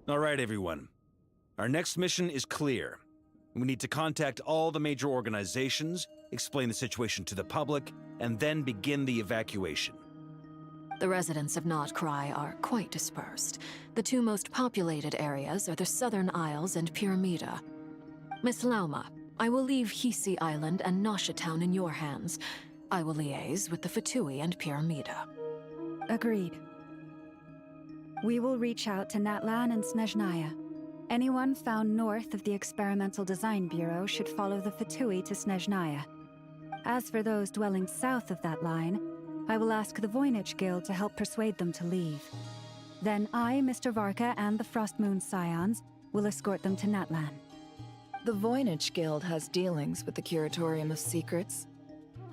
All right, everyone. Our next mission is clear. We need to contact all the major organizations, explain the situation to the public, and then begin the evacuation. The residents of Nod-Krai are quite dispersed. The two most populated areas are the Southern Isles and Pyramida. Miss Lauma, I will leave Hisi Island and Nasha Town in your hands. I will liaise with the Fatui and Pyramida. Agreed. We will reach out to Natlan and Snezhnaya. Anyone found north of the Experimental Design Bureau should follow the Fatui to Snezhnaya. As for those dwelling south of that line, I will ask the Voynich Guild to help persuade them to leave. Then I, Mr. Varka, and the Frostmoon Scions will escort them to Natlan. The Voynich Guild has dealings with the Curatorium of Secrets.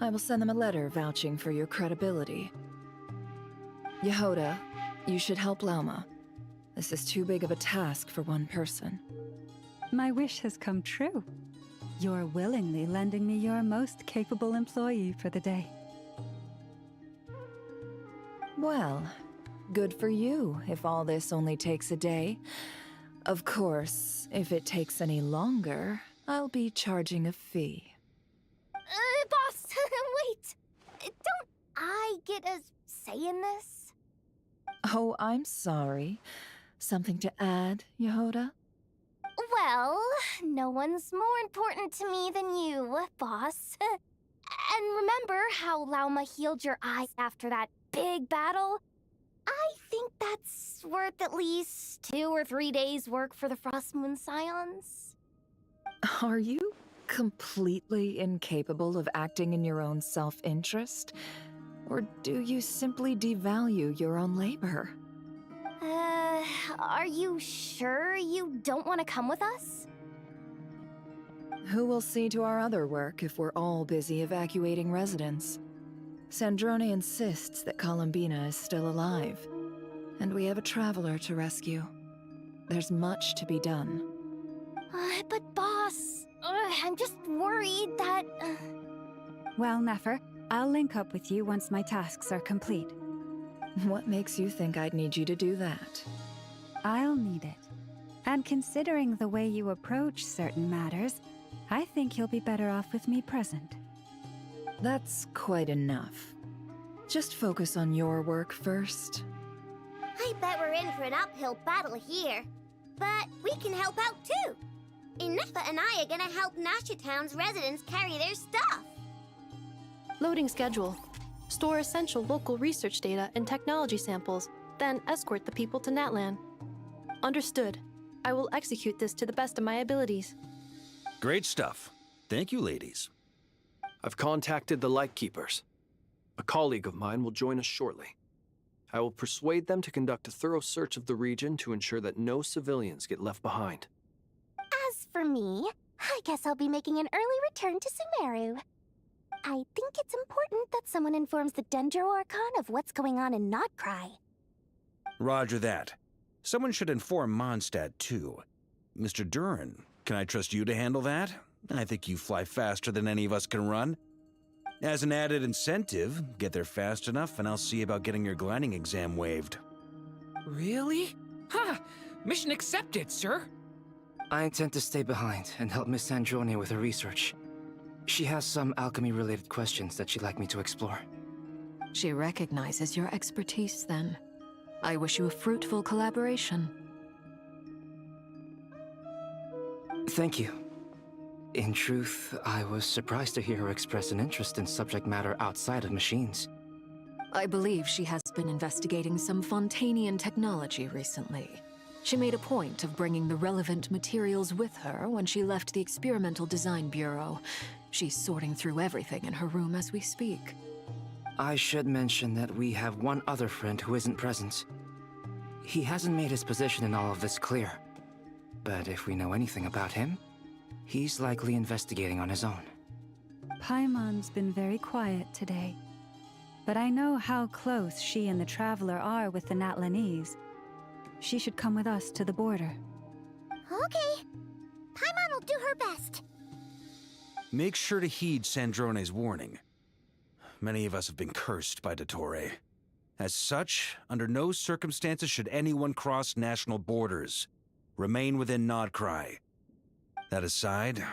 I will send them a letter vouching for your credibility. Yehoda, you should help Lauma. This is too big of a task for one person. My wish has come true. You're willingly lending me your most capable employee for the day. Well, good for you if all this only takes a day. Of course, if it takes any longer, I'll be charging a fee. Boss, wait! Don't I get a say in this? Oh, I'm sorry. Something to add, Yehoda? Well, no one's more important to me than you, boss. And remember how Lauma healed your eyes after that big battle? I think that's worth at least 2 or 3 days' work for the Frostmoon Scions. Are you completely incapable of acting in your own self-interest? Or do you simply devalue your own labor? Are you sure you don't want to come with us? Who will see to our other work if we're all busy evacuating residents? Sandrone insists that Columbina is still alive, and we have a traveler to rescue. There's much to be done. But boss, I'm just worried that... Well, Nefer, I'll link up with you once my tasks are complete. What makes you think I'd need you to do that? I'll need it. And considering the way you approach certain matters, I think you'll be better off with me present. That's quite enough. Just focus on your work first. I bet we're in for an uphill battle here. But we can help out too. Inefa and I are gonna help Nasha Town's residents carry their stuff. Loading schedule. Store essential local research data and technology samples, then escort the people to Natlan. Understood. I will execute this to the best of my abilities. Great stuff. Thank you, ladies. I've contacted the Lightkeepers. A colleague of mine will join us shortly. I will persuade them to conduct a thorough search of the region to ensure that no civilians get left behind. As for me, I guess I'll be making an early return to Sumeru. I think it's important that someone informs the Dendro Archon of what's going on in Nod-Krai. Roger that. Someone should inform Mondstadt, too. Mr. Duran, can I trust you to handle that? I think you fly faster than any of us can run. As an added incentive, get there fast enough and I'll see about getting your gliding exam waived. Really? Ha! Mission accepted, sir. I intend to stay behind and help Miss Sandrone with her research. She has some alchemy-related questions that she'd like me to explore. She recognizes your expertise, then. I wish you a fruitful collaboration. Thank you. In truth, I was surprised to hear her express an interest in subject matter outside of machines. I believe she has been investigating some Fontanian technology recently. She made a point of bringing the relevant materials with her when she left the Experimental Design Bureau. She's sorting through everything in her room as we speak. I should mention that we have one other friend who isn't present. He hasn't made his position in all of this clear. But if we know anything about him, he's likely investigating on his own. Paimon's been very quiet today. But I know how close she and the Traveler are with the Natlanese. She should come with us to the border. Okay. Paimon will do her best. Make sure to heed Sandrone's warning. Many of us have been cursed by Dottore. As such, under no circumstances should anyone cross national borders. Remain within Nod-Krai. That aside,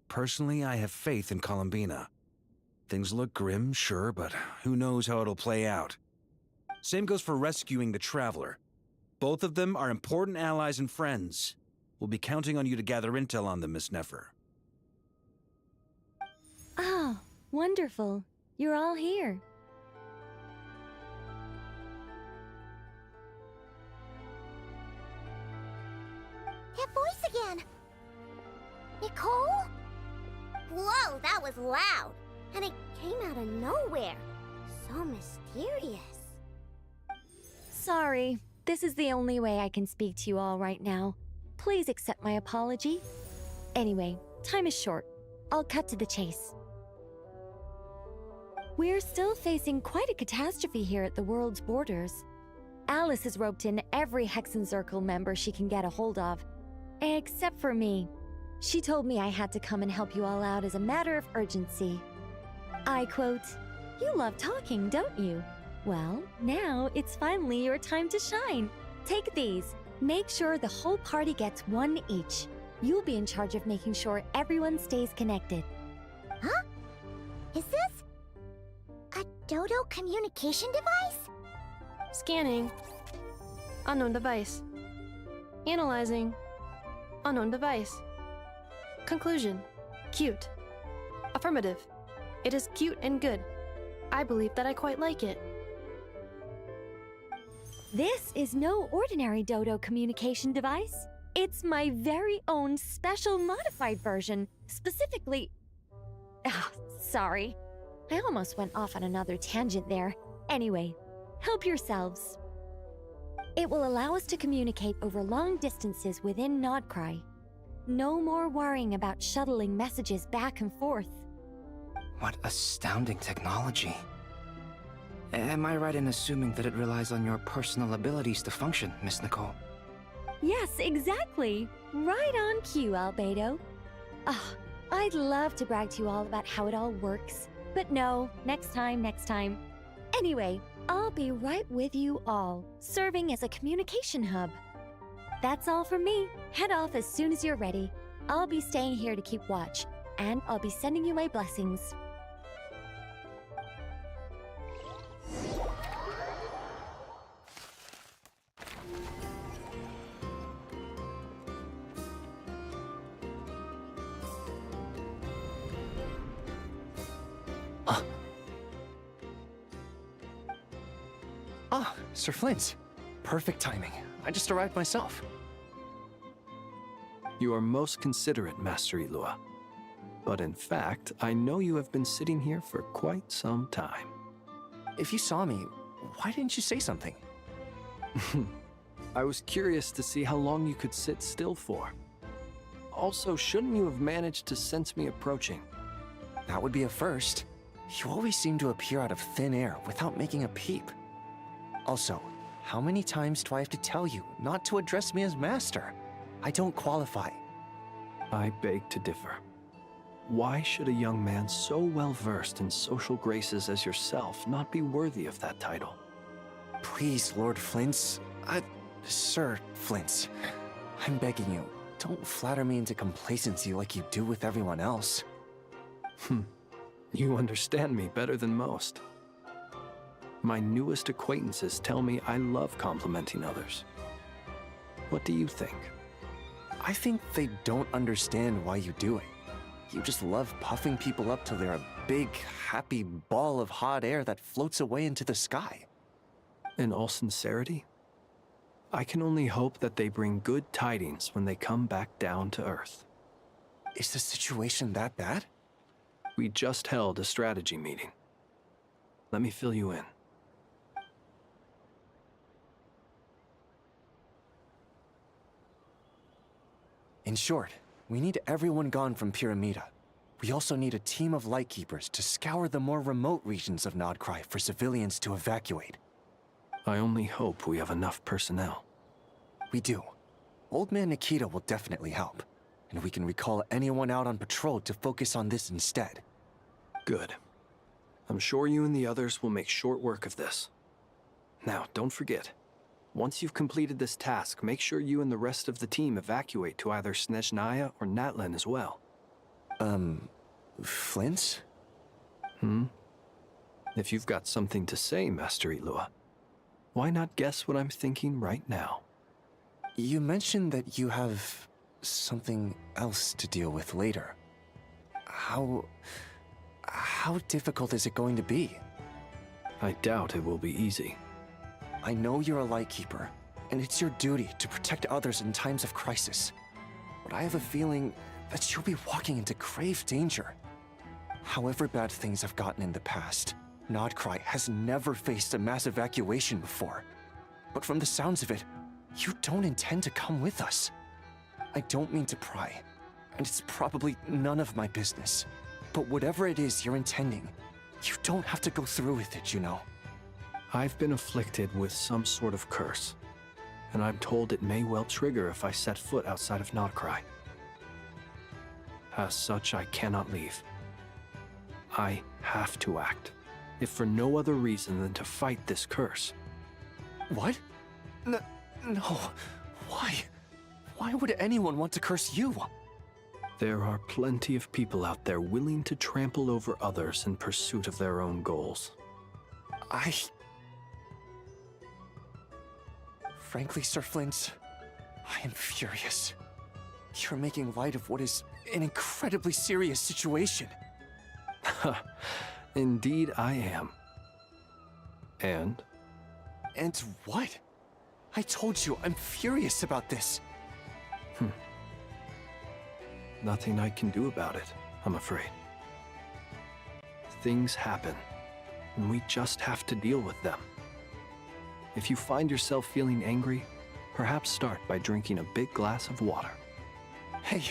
personally, I have faith in Columbina. Things look grim, sure, but who knows how it'll play out. Same goes for rescuing the Traveler. Both of them are important allies and friends. We'll be counting on you to gather intel on them, Miss Nefer. Oh, wonderful. You're all here. That voice again! Nicole? Whoa, that was loud! And it came out of nowhere. So mysterious. Sorry, this is the only way I can speak to you all right now. Please accept my apology. Anyway, time is short. I'll cut to the chase. We're still facing quite a catastrophe here at the world's borders. Alice has roped in every Hexenzirkel member she can get a hold of. Except for me. She told me I had to come and help you all out as a matter of urgency. I quote, "You love talking, don't you? Well, now it's finally your time to shine. Take these. Make sure the whole party gets one each. You'll be in charge of making sure everyone stays connected." Huh? Is this a Dodo communication device? Scanning. Unknown device. Analyzing. Unknown device. Conclusion. Cute. Affirmative. It is cute and good. I believe that I quite like it. This is no ordinary Dodo communication device. It's my very own special modified version, specifically... sorry. I almost went off on another tangent there. Anyway, help yourselves. It will allow us to communicate over long distances within Nod-Krai. No more worrying about shuttling messages back and forth. What astounding technology. Am I right in assuming that it relies on your personal abilities to function, Miss Nicole? Yes, exactly. Right on cue, Albedo. I'd love to brag to you all about how it all works. But no, next time. Anyway, I'll be right with you all, serving as a communication hub. That's all from me. Head off as soon as you're ready. I'll be staying here to keep watch, and I'll be sending you my blessings. Ah, Sir Flint. Perfect timing. I just arrived myself. You are most considerate, Master Ilua. But in fact, I know you have been sitting here for quite some time. If you saw me, why didn't you say something? I was curious to see how long you could sit still for. Also, shouldn't you have managed to sense me approaching? That would be a first. You always seem to appear out of thin air without making a peep. Also, how many times do I have to tell you not to address me as master? I don't qualify. I beg to differ. Why should a young man so well versed in social graces as yourself not be worthy of that title? Please, Lord Flint's... Sir Flint's. I'm begging you, don't flatter me into complacency like you do with everyone else. You understand me better than most. My newest acquaintances tell me I love complimenting others. What do you think? I think they don't understand why you do it. You just love puffing people up till they're a big, happy ball of hot air that floats away into the sky. In all sincerity, I can only hope that they bring good tidings when they come back down to Earth. Is the situation that bad? We just held a strategy meeting. Let me fill you in. In short, we need everyone gone from Pyramida. We also need a team of Lightkeepers to scour the more remote regions of Nod-Krai for civilians to evacuate. I only hope we have enough personnel. We do. Old Man Nikita will definitely help, and we can recall anyone out on patrol to focus on this instead. Good. I'm sure you and the others will make short work of this. Now, don't forget, Once you've completed this task, make sure you and the rest of the team evacuate to either Snezhnaya or Natlan as well. Flint? If you've got something to say, Master Ilua, why not guess what I'm thinking right now? You mentioned that you have something else to deal with later. How difficult is it going to be? I doubt it will be easy. I know you're a Lightkeeper, and it's your duty to protect others in times of crisis. But I have a feeling that you'll be walking into grave danger. However bad things have gotten in the past, Nod-Krai has never faced a mass evacuation before. But from the sounds of it, you don't intend to come with us. I don't mean to pry, and it's probably none of my business. But whatever it is you're intending, you don't have to go through with it, you know. I've been afflicted with some sort of curse, and I'm told it may well trigger if I set foot outside of Nod-Krai. As such, I cannot leave. I have to act, if for no other reason than to fight this curse. What? No. Why? Why would anyone want to curse you? There are plenty of people out there willing to trample over others in pursuit of their own goals. Frankly, Sir Flint, I am furious. You're making light of what is an incredibly serious situation. Indeed I am. And? And what? I told you, I'm furious about this. Nothing I can do about it, I'm afraid. Things happen, and we just have to deal with them. If you find yourself feeling angry, perhaps start by drinking a big glass of water. Hey,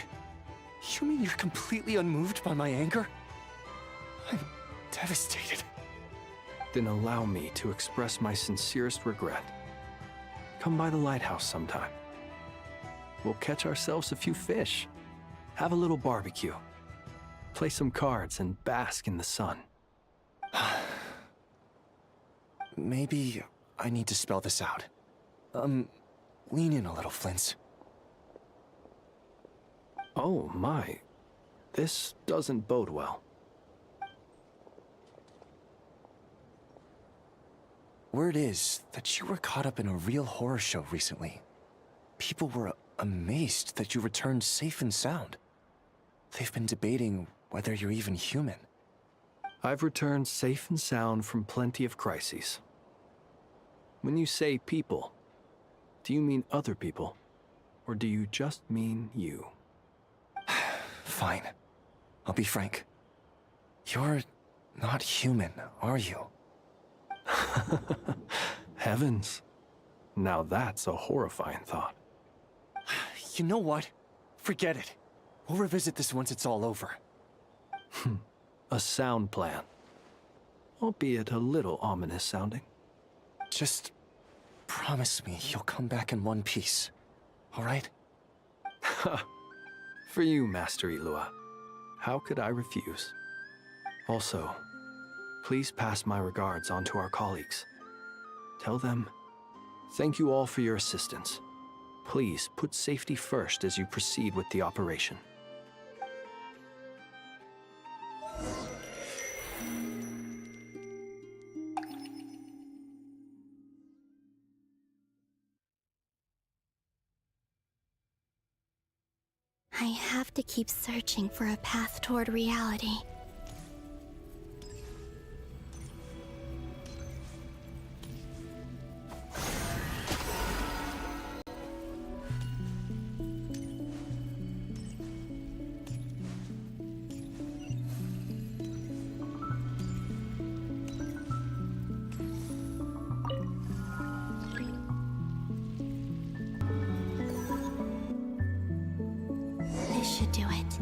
you mean you're completely unmoved by my anger? I'm devastated. Then allow me to express my sincerest regret. Come by the lighthouse sometime. We'll catch ourselves a few fish, have a little barbecue, play some cards, and bask in the sun. Maybe I need to spell this out. Lean in a little, Flint. Oh my, this doesn't bode well. Word is that you were caught up in a real horror show recently. People were amazed that you returned safe and sound. They've been debating whether you're even human. I've returned safe and sound from plenty of crises. When you say people, do you mean other people? Or do you just mean you? Fine. I'll be frank. You're not human, are you? Heavens. Now that's a horrifying thought. You know what? Forget it. We'll revisit this once it's all over. A sound plan. Albeit a little ominous sounding. Just promise me you'll come back in one piece, all right? For you, Master Ilua. How could I refuse? Also, please pass my regards on to our colleagues. Tell them, thank you all for your assistance. Please put safety first as you proceed with the operation. I have to keep searching for a path toward reality. Should do it.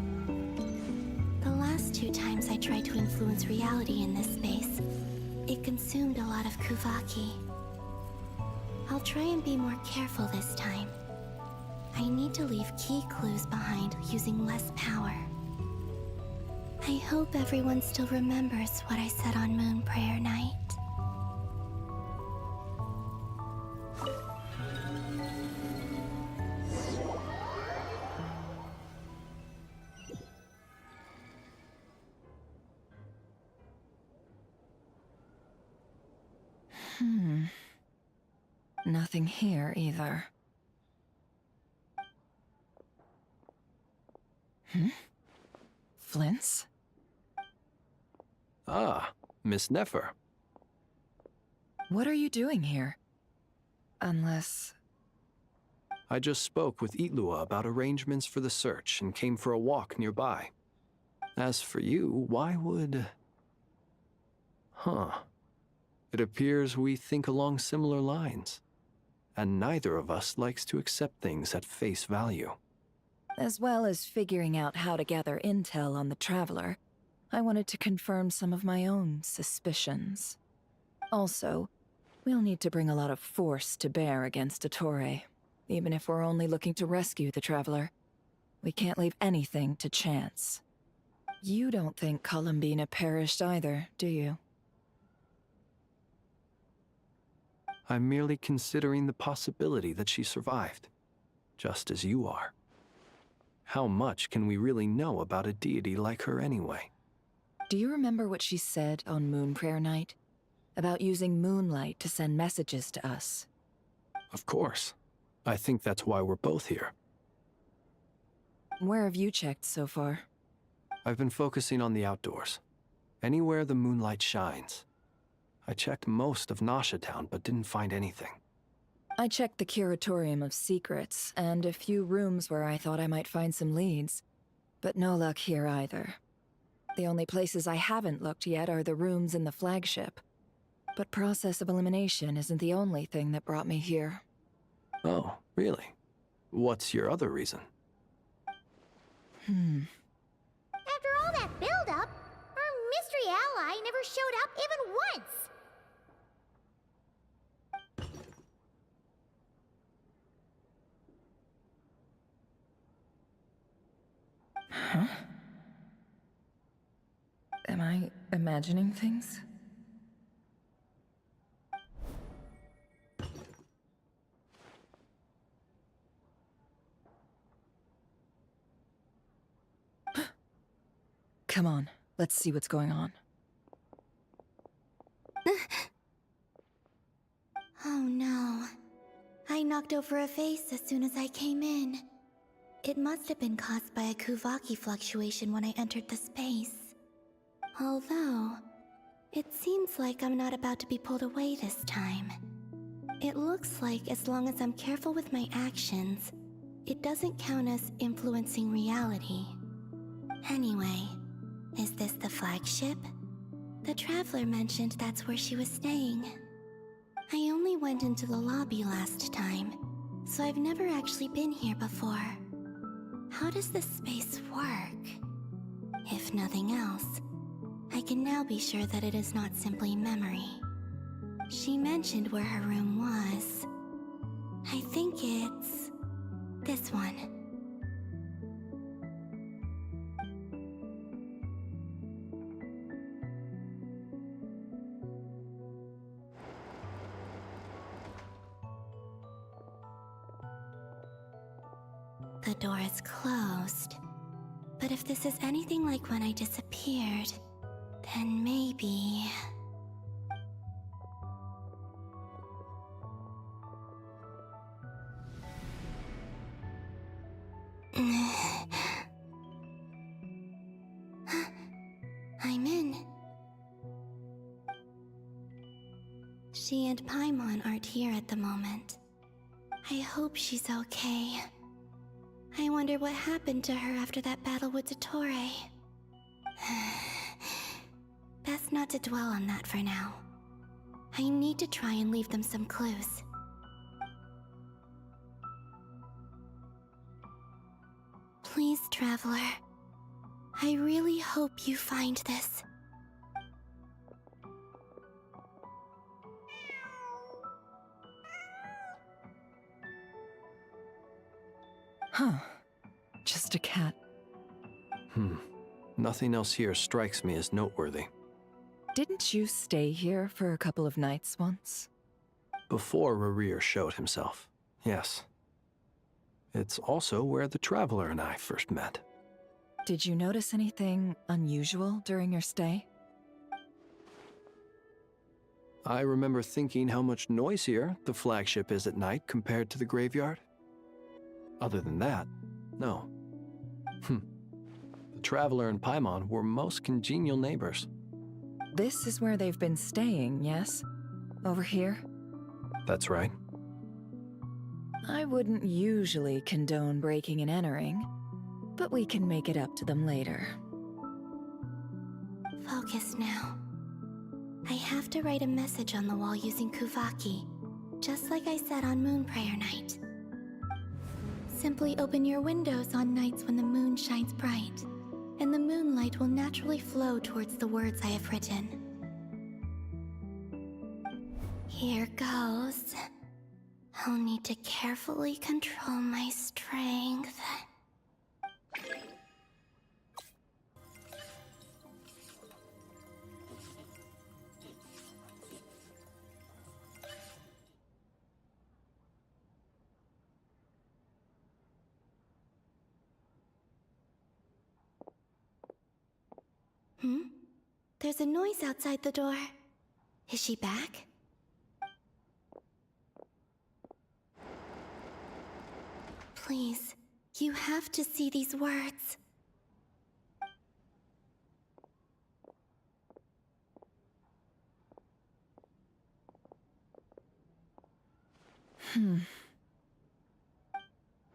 The last 2 times I tried to influence reality in this space, it consumed a lot of Kuvaki. I'll try and be more careful this time. I need to leave key clues behind using less power. I hope everyone still remembers what I said on Moon Prayer Night. Nothing here either. Flints? Ah, Miss Nefer. What are you doing here? Unless... I just spoke with Itlua about arrangements for the search and came for a walk nearby. As for you, why would... Huh. It appears we think along similar lines. And neither of us likes to accept things at face value. As well as figuring out how to gather intel on the Traveler, I wanted to confirm some of my own suspicions. Also, we'll need to bring a lot of force to bear against Ettore, even if we're only looking to rescue the Traveler. We can't leave anything to chance. You don't think Columbina perished either, do you? I'm merely considering the possibility that she survived, just as you are. How much can we really know about a deity like her anyway? Do you remember what she said on Moon Prayer Night? About using moonlight to send messages to us? Of course. I think that's why we're both here. Where have you checked so far? I've been focusing on the outdoors. Anywhere the moonlight shines. I checked most of Nasha Town, but didn't find anything. I checked the Curatorium of Secrets, and a few rooms where I thought I might find some leads. But no luck here either. The only places I haven't looked yet are the rooms in the flagship. But process of elimination isn't the only thing that brought me here. Oh, really? What's your other reason? After all that build-up, our mystery ally never showed up even once! Huh? Am I imagining things? Come on, let's see what's going on. Oh no. I knocked over a vase as soon as I came in. It must have been caused by a Kuvaki fluctuation when I entered the space. Although, it seems like I'm not about to be pulled away this time. It looks like as long as I'm careful with my actions, it doesn't count as influencing reality. Anyway, is this the flagship? The Traveler mentioned that's where she was staying. I only went into the lobby last time, so I've never actually been here before. How does this space work? If nothing else, I can now be sure that it is not simply memory. She mentioned where her room was. I think it's... this one. The door is closed. But if this is anything like when I disappeared, then maybe... I'm in. She and Paimon aren't here at the moment. I hope she's okay. I wonder what happened to her after that battle with Ettore. Best not to dwell on that for now. I need to try and leave them some clues. Please, Traveler. I really hope you find this. Huh. Just a cat. Nothing else here strikes me as noteworthy. Didn't you stay here for a couple of nights once? Before Rerir showed himself, yes. It's also where the Traveler and I first met. Did you notice anything unusual during your stay? I remember thinking how much noisier the flagship is at night compared to the graveyard. Other than that, no. The Traveler and Paimon were most congenial neighbors. This is where they've been staying, yes? Over here? That's right. I wouldn't usually condone breaking and entering, but we can make it up to them later. Focus now. I have to write a message on the wall using Kuvaki, just like I said on Moon Prayer Night. Simply open your windows on nights when the moon shines bright, and the moonlight will naturally flow towards the words I have written. Here goes. I'll need to carefully control my strength. There's a noise outside the door. Is she back? Please, you have to see these words.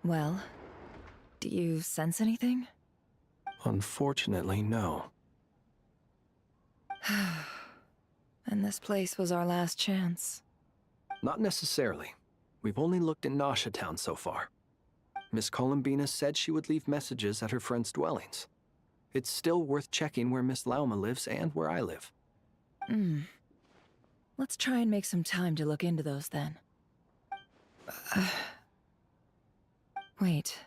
Well, do you sense anything? Unfortunately, no. And this place was our last chance. Not necessarily. We've only looked in Nasha Town so far. Miss Columbina said she would leave messages at her friends' dwellings. It's still worth checking where Miss Lauma lives and where I live. Let's try and make some time to look into those then. Wait.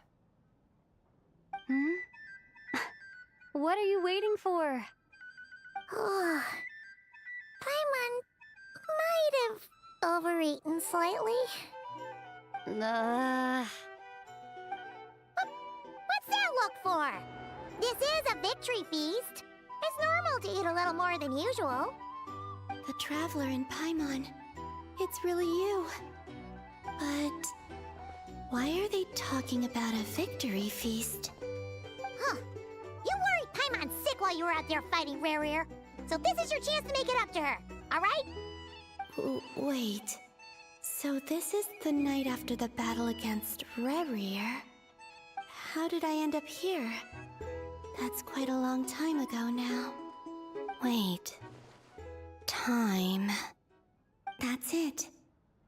What are you waiting for? Paimon might have overeaten slightly. What's that look for? This is a victory feast. It's normal to eat a little more than usual. The Traveler and Paimon. It's really you. But why are they talking about a victory feast? Huh. You worried Paimon sick while you were out there fighting Rare. So this is your chance to make it up to her, alright? Wait. So this is the night after the battle against Rare. How did I end up here? That's quite a long time ago now. Wait. Time. That's it.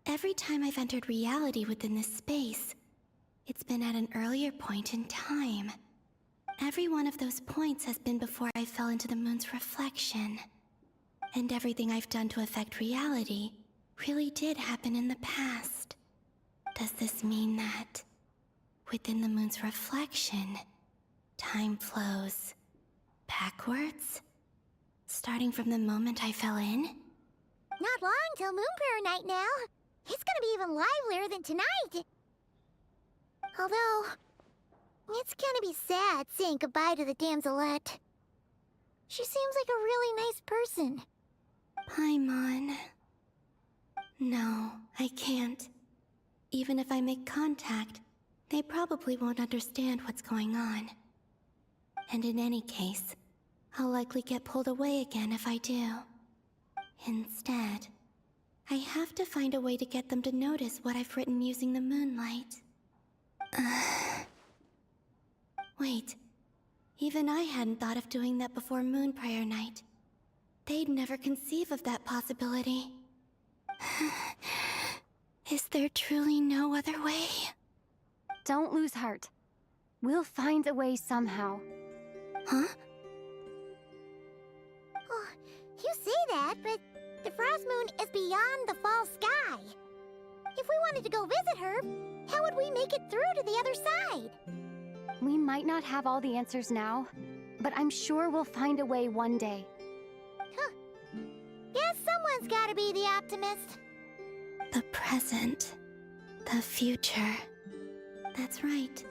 Every time I've entered reality within this space, it's been at an earlier point in time. Every one of those points has been before I fell into the moon's reflection. And everything I've done to affect reality really did happen in the past. Does this mean that within the moon's reflection, time flows backwards? Starting from the moment I fell in? Not long till Moon Prayer Night now. It's gonna be even livelier than tonight. Although, it's gonna be sad saying goodbye to the damselette. She seems like a really nice person. Paimon. No, I can't. Even if I make contact, they probably won't understand what's going on. And in any case, I'll likely get pulled away again if I do. Instead, I have to find a way to get them to notice what I've written using the moonlight. Wait, even I hadn't thought of doing that before Moon Prayer Night. They'd never conceive of that possibility. Is there truly no other way? Don't lose heart. We'll find a way somehow. Huh? Oh, you say that, but the Frost Moon is beyond the fall sky. If we wanted to go visit her, how would we make it through to the other side? We might not have all the answers now, but I'm sure we'll find a way one day. Huh. Guess someone's gotta be the optimist. The present. The future. That's right.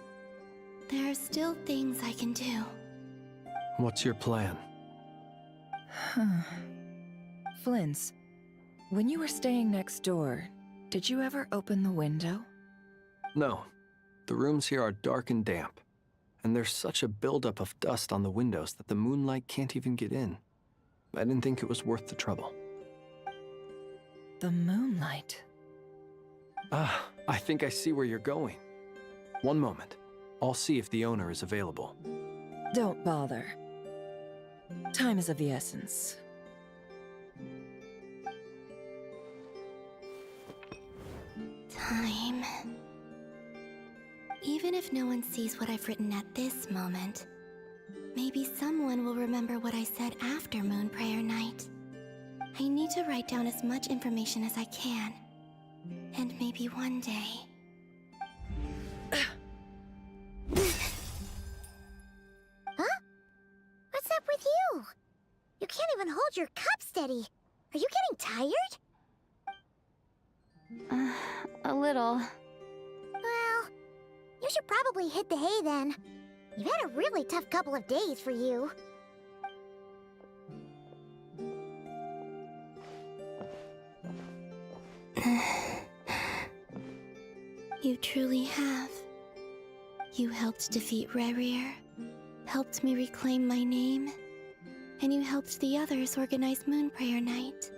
There are still things I can do. What's your plan? Flint's. When you were staying next door, did you ever open the window? No. The rooms here are dark and damp, and there's such a buildup of dust on the windows that the moonlight can't even get in. I didn't think it was worth the trouble. The moonlight. Ah, I think I see where you're going. One moment. I'll see if the owner is available. Don't bother. Time is of the essence. Time. Even if no one sees what I've written at this moment, maybe someone will remember what I said after Moon Prayer Night. I need to write down as much information as I can. And maybe one day... Huh? What's up with you? You can't even hold your cup steady. Are you getting tired? A little. Well, you should probably hit the hay then. You've had a really tough couple of days for you. You truly have. You helped defeat Rerir, helped me reclaim my name, and you helped the others organize Moon Prayer Night.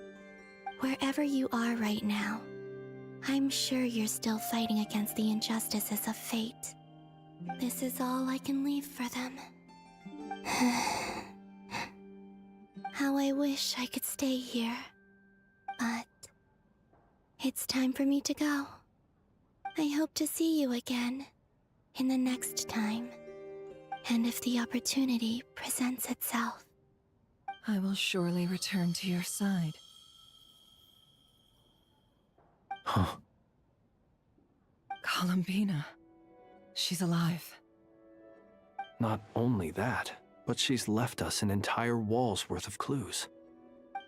Wherever you are right now, I'm sure you're still fighting against the injustices of fate. This is all I can leave for them. How I wish I could stay here. But it's time for me to go. I hope to see you again in the next time, and if the opportunity presents itself. I will surely return to your side. Huh. Columbina. She's alive. Not only that, but she's left us an entire wall's worth of clues.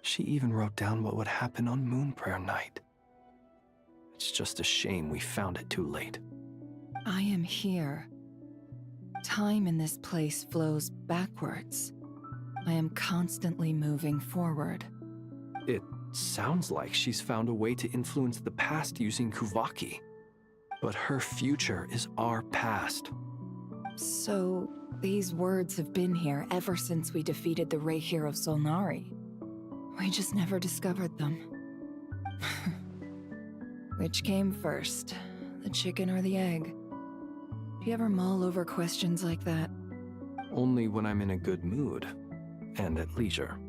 She even wrote down what would happen on Moon Prayer Night. It's just a shame we found it too late. I am here. Time in this place flows backwards. I am constantly moving forward. It sounds like she's found a way to influence the past using Kuvaki. But her future is our past. So, these words have been here ever since we defeated the Reihir of Solnari. We just never discovered them. Which came first, the chicken or the egg? Do you ever mull over questions like that? Only when I'm in a good mood, and at leisure.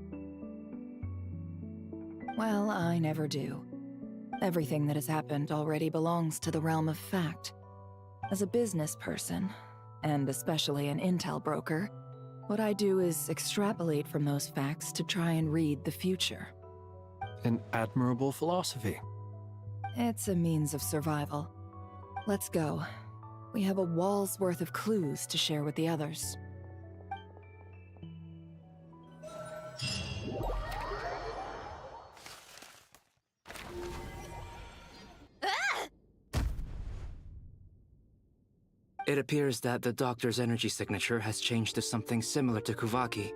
Well, I never do. Everything that has happened already belongs to the realm of fact. As a business person, and especially an intel broker, what I do is extrapolate from those facts to try and read the future. An admirable philosophy. It's a means of survival. Let's go. We have a wall's worth of clues to share with the others. It appears that the doctor's energy signature has changed to something similar to Kuvaki,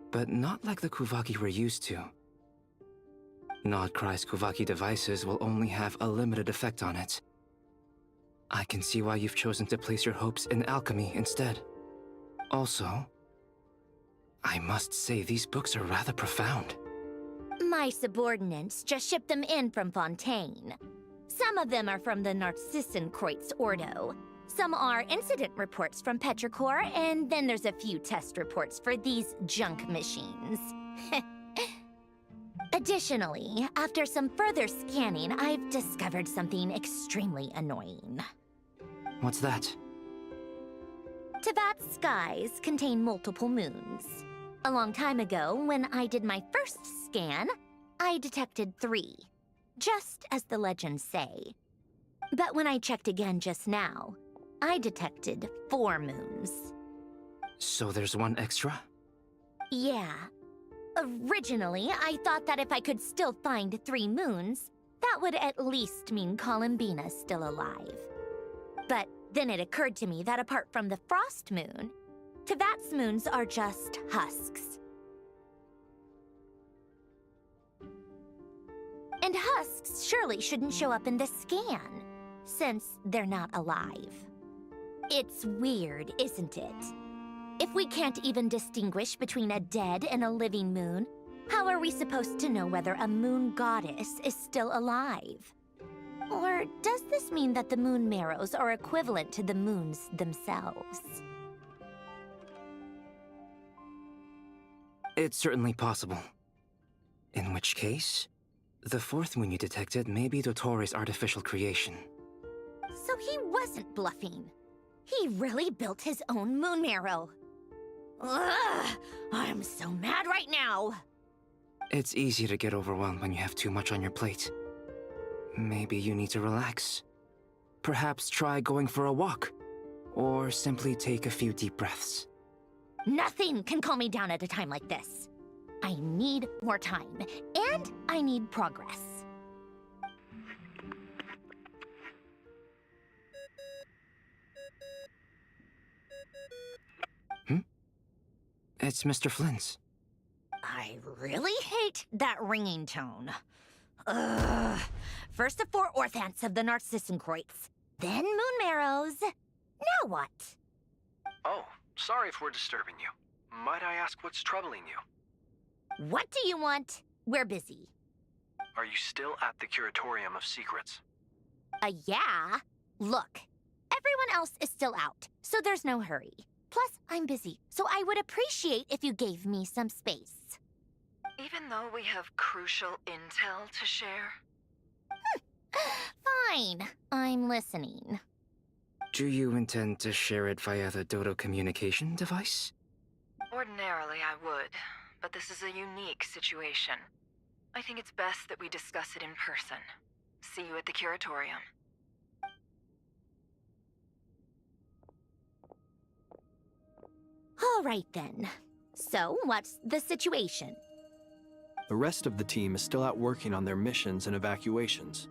but not like the Kuvaki we're used to. Nod-Krai's Kuvaki devices will only have a limited effect on it. I can see why you've chosen to place your hopes in alchemy instead. Also, I must say these books are rather profound. My subordinates just shipped them in from Fontaine. Some of them are from the Narcissenkreuz Ordo. Some are incident reports from Petrichor, and then there's a few test reports for these junk machines. Additionally, after some further scanning, I've discovered something extremely annoying. What's that? Teyvat's skies contain multiple moons. A long time ago, when I did my first scan, I detected 3, just as the legends say. But when I checked again just now, I detected 4 moons. So there's one extra? Yeah. Originally, I thought that if I could still find 3 moons, that would at least mean Columbina's still alive. But then it occurred to me that apart from the frost moon, Teyvat's moons are just husks. And husks surely shouldn't show up in the scan, since they're not alive. It's weird, isn't it? If we can't even distinguish between a dead and a living moon, how are we supposed to know whether a moon goddess is still alive? Or does this mean that the moon marrows are equivalent to the moons themselves? It's certainly possible. In which case, the fourth moon you detected may be Dottore artificial creation. So he wasn't bluffing. He really built his own moon marrow. Ugh! I'm so mad right now! It's easy to get overwhelmed when you have too much on your plate. Maybe you need to relax. Perhaps try going for a walk, or simply take a few deep breaths. Nothing can calm me down at a time like this. I need more time, and I need progress. It's Mr. Flynn's. I really hate that ringing tone. Ugh. First the four orthants of the Narcissenkreuz, then moon marrows. Now what? Oh, sorry if we're disturbing you. Might I ask what's troubling you? What do you want? We're busy. Are you still at the Curatorium of Secrets? Yeah. Look, everyone else is still out, so there's no hurry. Plus, I'm busy, so I would appreciate if you gave me some space. Even though we have crucial intel to share? Fine, I'm listening. Do you intend to share it via the Dodo communication device? Ordinarily I would, but this is a unique situation. I think it's best that we discuss it in person. See you at the Curatorium. All right then. So, what's the situation? The rest of the team is still out working on their missions and evacuations,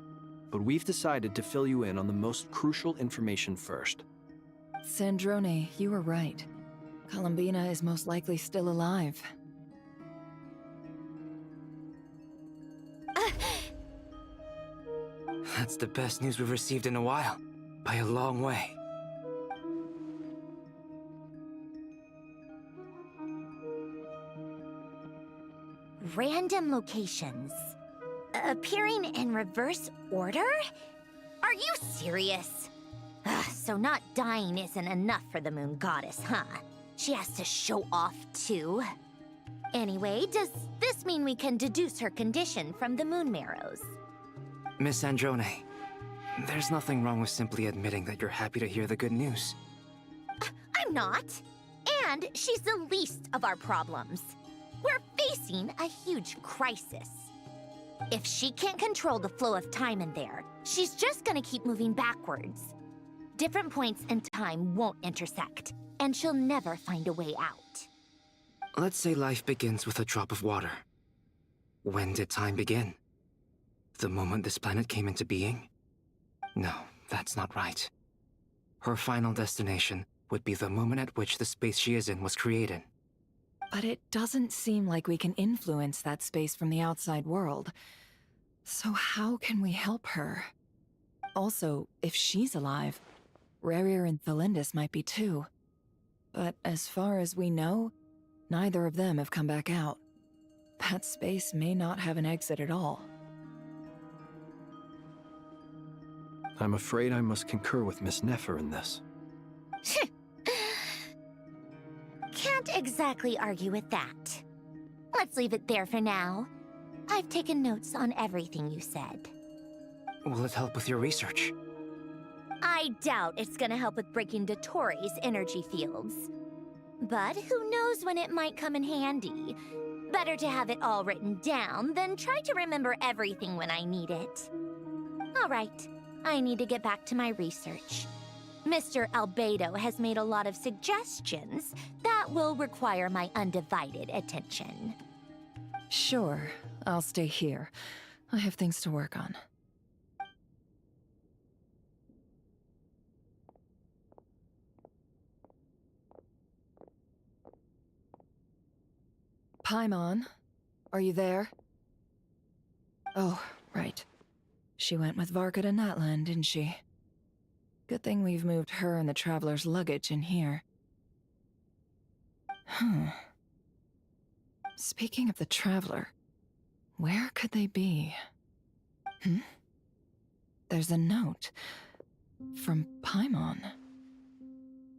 but we've decided to fill you in on the most crucial information first. Sandrone, you were right. Columbina is most likely still alive. That's the best news we've received in a while, by a long way. Random locations. Appearing in reverse order? Are you serious? So not dying isn't enough for the moon goddess, huh? She has to show off too. Anyway, does this mean we can deduce her condition from the moon marrows? Miss Androne, there's nothing wrong with simply admitting that you're happy to hear the good news. I'm not. And she's the least of our problems. We're facing a huge crisis. If she can't control the flow of time in there, she's just gonna keep moving backwards. Different points in time won't intersect, and she'll never find a way out. Let's say life begins with a drop of water. When did time begin? The moment this planet came into being? No, that's not right. Her final destination would be the moment at which the space she is in was created. But it doesn't seem like we can influence that space from the outside world. So how can we help her? Also, if she's alive, Rerir and Thalindis might be too. But as far as we know, neither of them have come back out. That space may not have an exit at all. I'm afraid I must concur with Miss Nefer in this. Can't exactly argue with that. Let's leave it there for now. I've taken notes on everything you said. Will it help with your research? I doubt it's gonna help with breaking Dottore's energy fields. But who knows when it might come in handy. Better to have it all written down than try to remember everything when I need it. All right, I need to get back to my research. Mr. Albedo has made a lot of suggestions that will require my undivided attention. Sure, I'll stay here. I have things to work on. Paimon, are you there? Oh, Right. She went with Varka to Natlan, didn't she? Good thing we've moved her and the Traveler's luggage in here. Speaking of the Traveler, where could they be? There's a note from Paimon.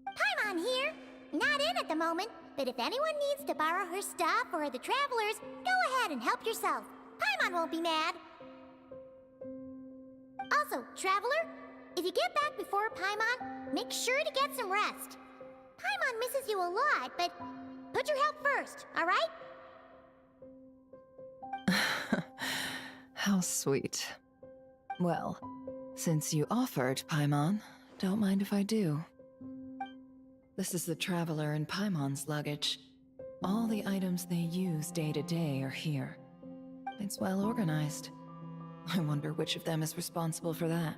Paimon here. Not in at the moment, but if anyone needs to borrow her stuff or the Travelers, go ahead and help yourself. Paimon won't be mad. Also, Traveler, if you get back before Paimon, make sure to get some rest. Paimon misses you a lot, but put your health first, all right? How sweet. Well, since you offered, Paimon, don't mind if I do. This is the Traveler and Paimon's luggage. All the items they use day to day are here. It's well organized. I wonder which of them is responsible for that.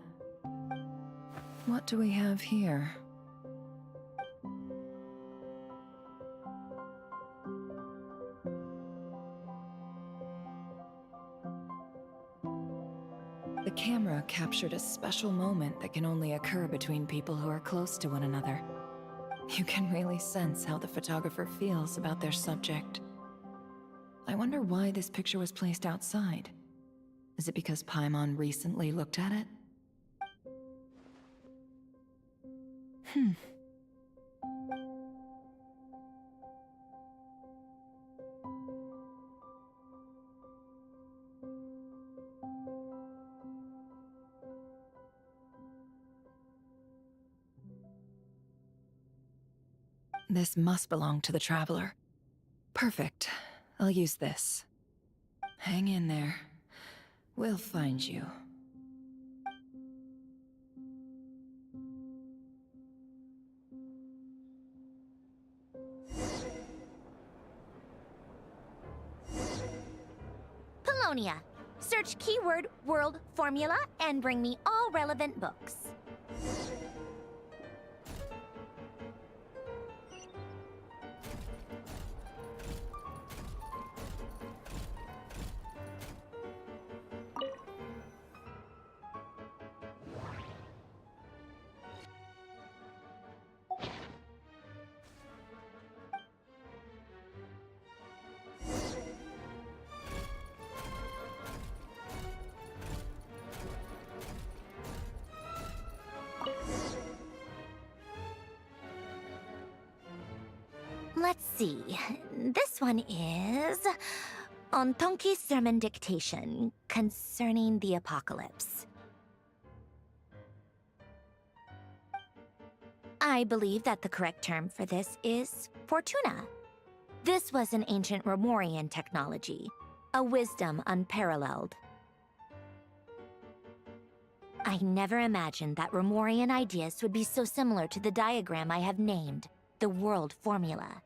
What do we have here? The camera captured a special moment that can only occur between people who are close to one another. You can really sense how the photographer feels about their subject. I wonder why this picture was placed outside. Is it because Paimon recently looked at it? This must belong to the Traveler. Perfect. I'll use this. Hang in there. We'll find you. Polonia. Search keyword world formula and bring me all relevant books. Let's see. This one is on Tonki's sermon dictation concerning the apocalypse. I believe that the correct term for this is Fortuna. This was an ancient Romorian technology, a wisdom unparalleled. I never imagined that Romorian ideas would be so similar to the diagram I have named, the world formula.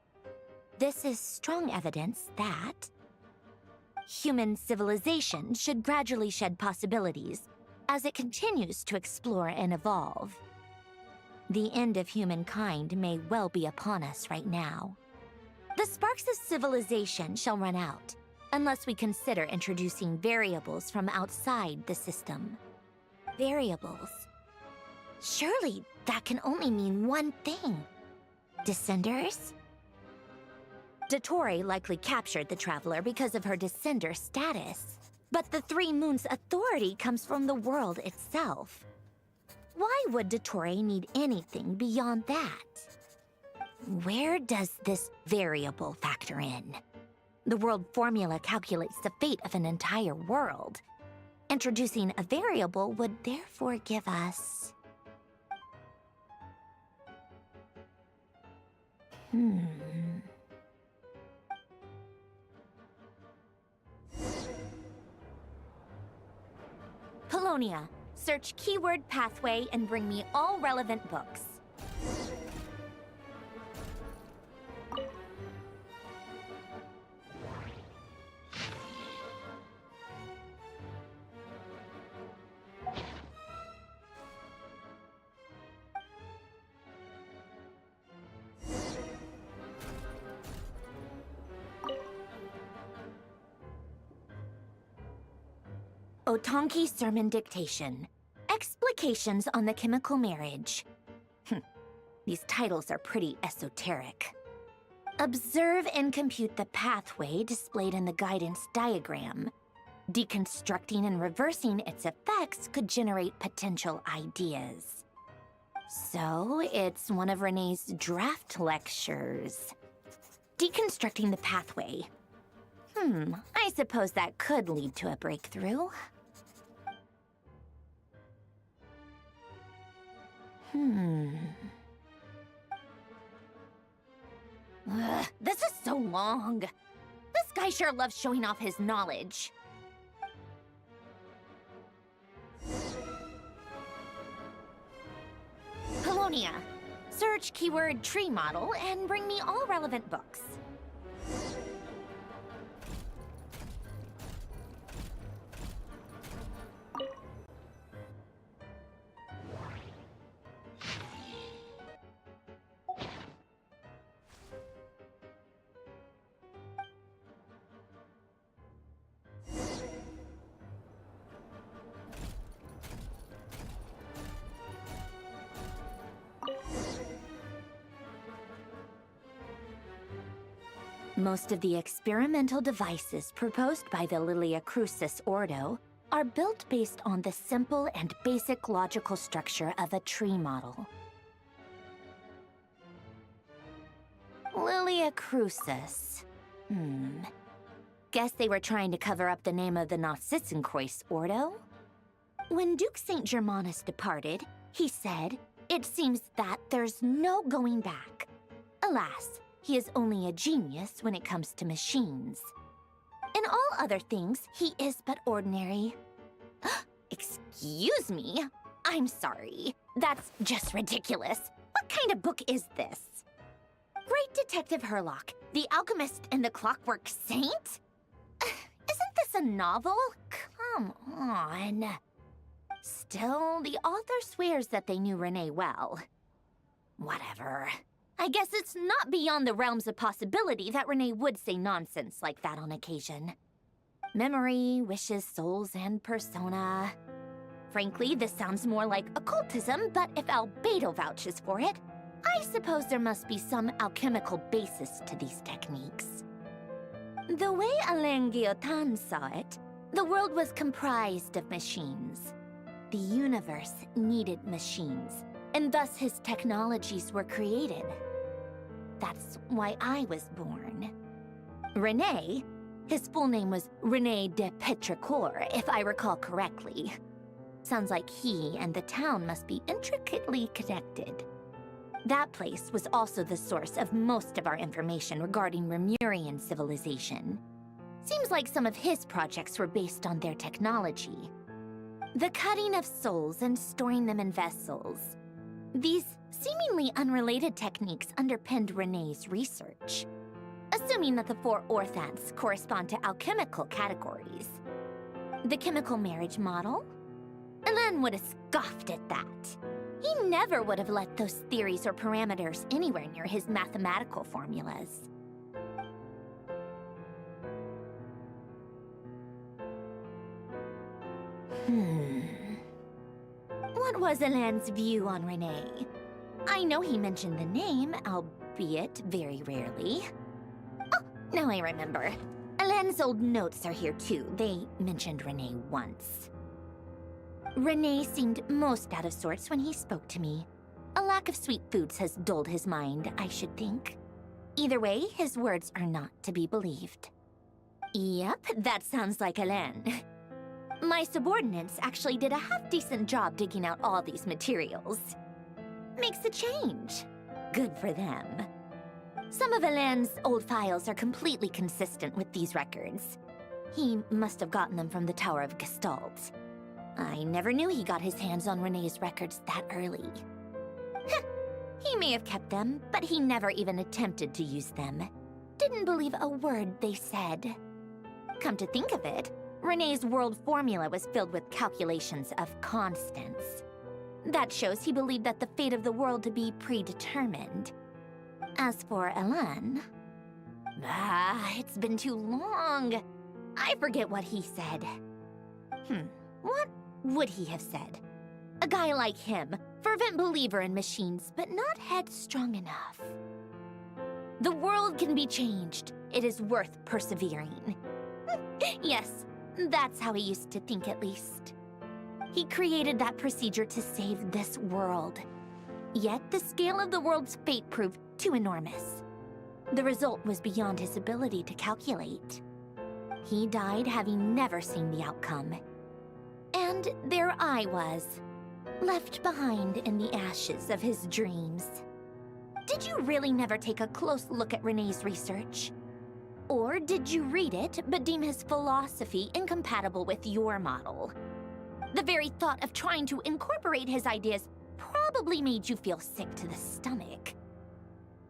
This is strong evidence that human civilization should gradually shed possibilities as it continues to explore and evolve. The end of humankind may well be upon us right now. The sparks of civilization shall run out, unless we consider introducing variables from outside the system. Variables. Surely that can only mean one thing. Descenders? Dottore likely captured the Traveler because of her descender status. But the Three Moons' authority comes from the world itself. Why would Dottore need anything beyond that? Where does this variable factor in? The world formula calculates the fate of an entire world. Introducing a variable would therefore give us... Polonia. Search keyword pathway and bring me all relevant books. Otonki Sermon Dictation. Explications on the Chemical Marriage. These titles are pretty esoteric. Observe and compute the pathway displayed in the guidance diagram. Deconstructing and reversing its effects could generate potential ideas. So, it's one of Renee's draft lectures. Deconstructing the pathway. I suppose that could lead to a breakthrough. This is so long. This guy sure loves showing off his knowledge. Colonia. Search keyword tree model and bring me all relevant books. Most of the experimental devices proposed by the Lilia Crucis Ordo are built based on the simple and basic logical structure of a tree model. Lilia Crucis. Guess they were trying to cover up the name of the Narcissenkreuz Ordo? When Duke St. Germanus departed, he said, "It seems that there's no going back." Alas, he is only a genius when it comes to machines. In all other things, he is but ordinary. Excuse me? I'm sorry. That's just ridiculous. What kind of book is this? Great Detective Herlock, The Alchemist and the Clockwork Saint? Isn't this a novel? Come on. Still, the author swears that they knew Renee well. Whatever. I guess it's not beyond the realms of possibility that Renee would say nonsense like that on occasion. Memory, wishes, souls, and persona. Frankly, this sounds more like occultism, but if Albedo vouches for it, I suppose there must be some alchemical basis to these techniques. The way Alain Guillotin saw it, the world was comprised of machines. The universe needed machines, and thus his technologies were created. That's why I was born. René, his full name was René de Petrichor, if I recall correctly. Sounds like he and the town must be intricately connected. That place was also the source of most of our information regarding Remurian civilization. Seems like some of his projects were based on their technology. The cutting of souls and storing them in vessels. These seemingly unrelated techniques underpinned René's research. Assuming that the 4 orthants correspond to alchemical categories. The chemical marriage model? Alain would have scoffed at that. He never would have let those theories or parameters anywhere near his mathematical formulas. What was Alain's view on Renee? I know he mentioned the name, albeit very rarely. Oh, now I remember. Alain's old notes are here too. They mentioned Renee once. Renee seemed most out of sorts when he spoke to me. A lack of sweet foods has dulled his mind, I should think. Either way, his words are not to be believed. Yep, that sounds like Alain. My subordinates actually did a half-decent job digging out all these materials. Makes a change. Good for them. Some of Alain's old files are completely consistent with these records. He must have gotten them from the Tower of Gestalt. I never knew he got his hands on Renee's records that early. He may have kept them, but he never even attempted to use them. Didn't believe a word they said. Come to think of it, Renee's world formula was filled with calculations of constants. That shows he believed that the fate of the world to be predetermined. As for Alain... it's been too long. I forget what he said. What would he have said? A guy like him, fervent believer in machines, but not headstrong enough. The world can be changed. It is worth persevering. Yes, that's how he used to think at least. He created that procedure to save this world. Yet the scale of the world's fate proved too enormous. The result was beyond his ability to calculate. He died having never seen the outcome. And there I was, left behind in the ashes of his dreams. Did you really never take a close look at Renee's research? Or did you read it but deem his philosophy incompatible with your model? The very thought of trying to incorporate his ideas probably made you feel sick to the stomach.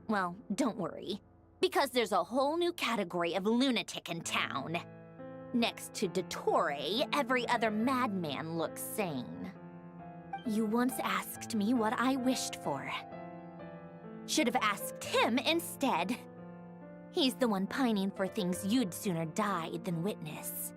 Well, don't worry, because there's a whole new category of lunatic in town. Next to Dottore, every other madman looks sane. You once asked me what I wished for. Should have asked him instead. He's the one pining for things you'd sooner die than witness.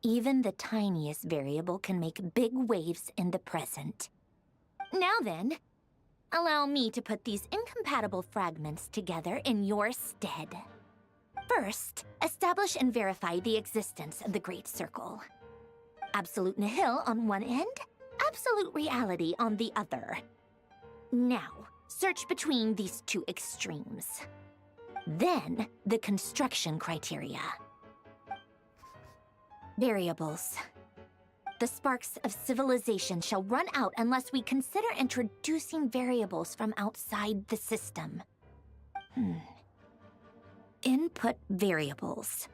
Even the tiniest variable can make big waves in the present. Now then, allow me to put these incompatible fragments together in your stead. First, establish and verify the existence of the Great Circle. Absolute nihil on one end, absolute reality on the other. Now, search between these two extremes. Then, the construction criteria. Variables. The sparks of civilization shall run out unless we consider introducing variables from outside the system. Input variables.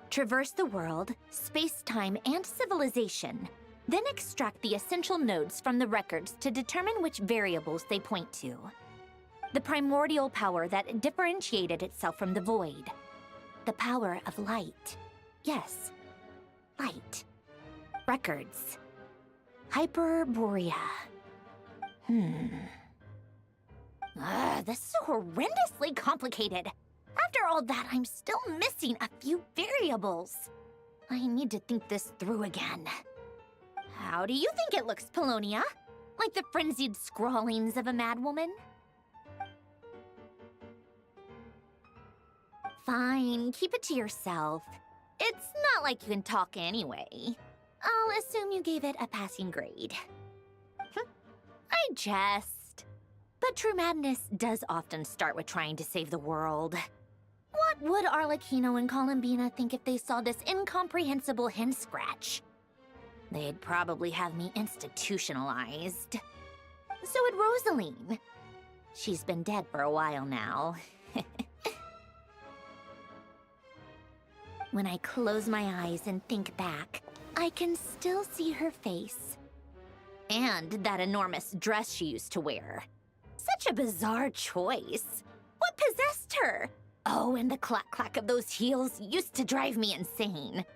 Traverse the world, space-time, and civilization, then extract the essential nodes from the records to determine which variables they point to. The primordial power that differentiated itself from the void. The power of light. Yes, light. Records. Hyperborea. This is horrendously complicated. After all that, I'm still missing a few variables. I need to think this through again. How do you think it looks, Polonia? Like the frenzied scrawlings of a madwoman? Fine, keep it to yourself. It's not like you can talk anyway. I'll assume you gave it a passing grade. I jest. But true madness does often start with trying to save the world. What would Arlecchino and Columbina think if they saw this incomprehensible hen scratch? They'd probably have me institutionalized. So would Rosaline. She's been dead for a while now. When I close my eyes and think back, I can still see her face. And that enormous dress she used to wear. Such a bizarre choice. What possessed her? Oh, and the clack-clack of those heels used to drive me insane.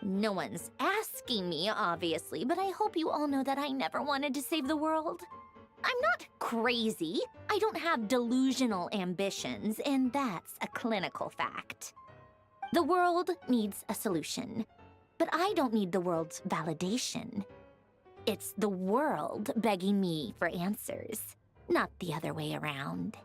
No one's asking me, obviously, but I hope you all know that I never wanted to save the world. I'm not crazy. I don't have delusional ambitions, and that's a clinical fact. The world needs a solution, but I don't need the world's validation. It's the world begging me for answers, not the other way around.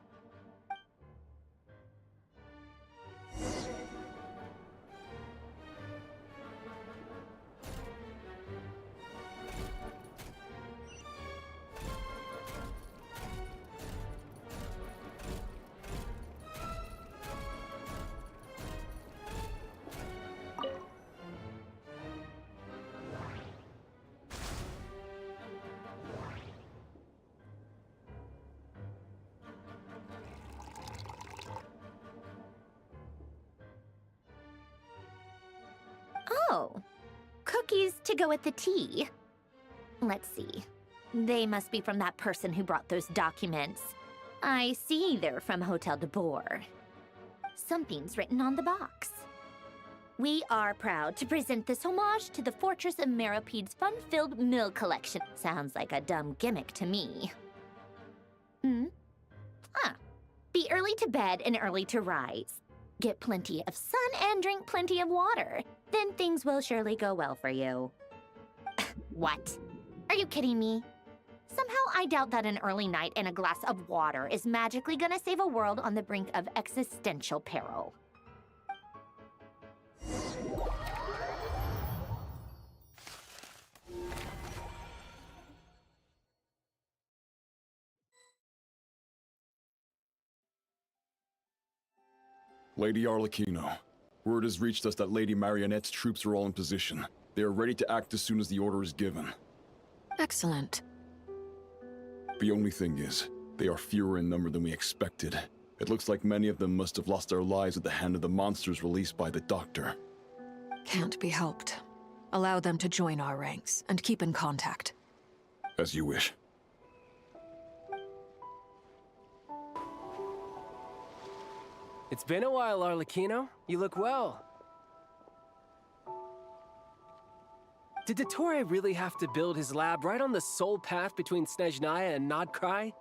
Oh, cookies to go with the tea. Let's see. They must be from that person who brought those documents. I see they're from Hotel de Boer. Something's written on the box. We are proud to present this homage to the Fortress of Meropede's fun-filled mill collection. Sounds like a dumb gimmick to me. Be early to bed and early to rise. Get plenty of sun and drink plenty of water. Then things will surely go well for you. What? Are you kidding me? Somehow I doubt that an early night and a glass of water is magically gonna save a world on the brink of existential peril. Lady Arlecchino, word has reached us that Lady Marionette's troops are all in position. They are ready to act as soon as the order is given. Excellent. The only thing is, they are fewer in number than we expected. It looks like many of them must have lost their lives at the hand of the monsters released by the Doctor. Can't be helped. Allow them to join our ranks, and keep in contact. As you wish. It's been a while, Arlecchino. You look well. Did Dottore really have to build his lab right on the sole path between Snezhnaya and Nod-Krai?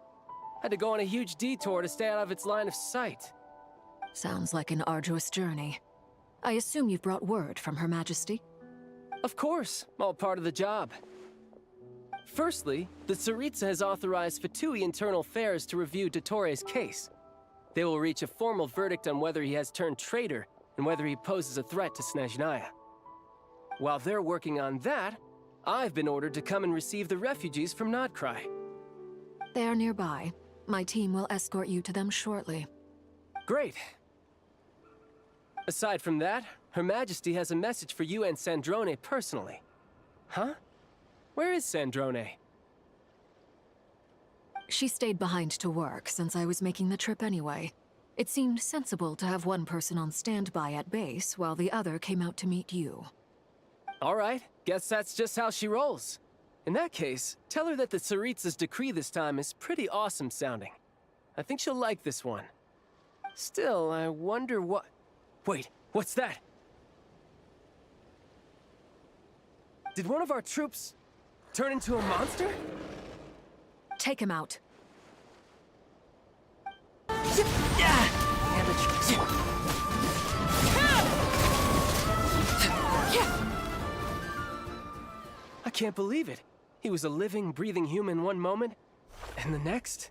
Had to go on a huge detour to stay out of its line of sight. Sounds like an arduous journey. I assume you've brought word from Her Majesty? Of course, all part of the job. Firstly, the Tsaritsa has authorized Fatui Internal Affairs to review Dottore's case. They will reach a formal verdict on whether he has turned traitor and whether he poses a threat to Snezhnaya. While they're working on that, I've been ordered to come and receive the refugees from Nod-Krai. They are nearby. My team will escort you to them shortly. Great. Aside from that, Her Majesty has a message for you and Sandrone personally. Huh? Where is Sandrone? She stayed behind to work since I was making the trip anyway. It seemed sensible to have one person on standby at base while the other came out to meet you. All right, guess that's just how she rolls. In that case, tell her that the Tsaritsa's decree this time is pretty awesome sounding. I think she'll like this one. Still, I wonder what... Wait, what's that? Did one of our troops turn into a monster? Take him out. I can't believe it. He was a living, breathing human one moment, and the next...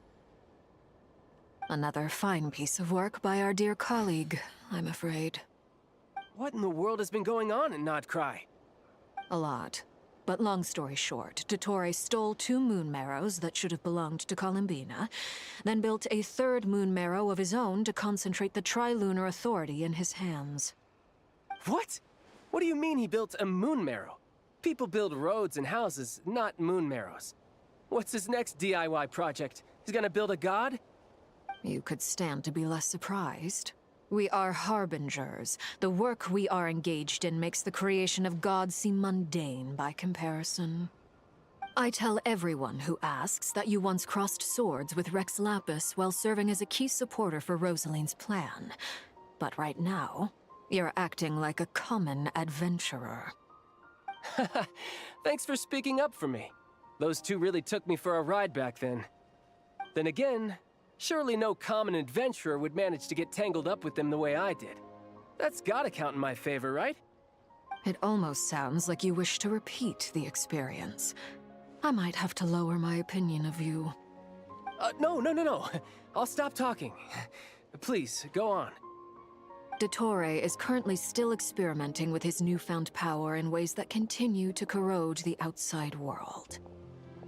Another fine piece of work by our dear colleague, I'm afraid. What in the world has been going on in Nod-Krai? A lot. But long story short, Dottore stole 2 moon marrows that should have belonged to Columbina, then built a 3rd moon marrow of his own to concentrate the Tri-Lunar Authority in his hands. What? What do you mean he built a moon marrow? People build roads and houses, not moon marrows. What's his next DIY project? He's gonna build a god? You could stand to be less surprised. We are harbingers. The work we are engaged in makes the creation of gods seem mundane by comparison. I tell everyone who asks that you once crossed swords with Rex Lapis while serving as a key supporter for Rosaline's plan. But right now, you're acting like a common adventurer. Thanks for speaking up for me. Those 2 really took me for a ride back then. Then again, surely no common adventurer would manage to get tangled up with them the way I did. That's gotta count in my favor, right? It almost sounds like you wish to repeat the experience. I might have to lower my opinion of you. No. I'll stop talking. Please, go on. Dottore is currently still experimenting with his newfound power in ways that continue to corrode the outside world.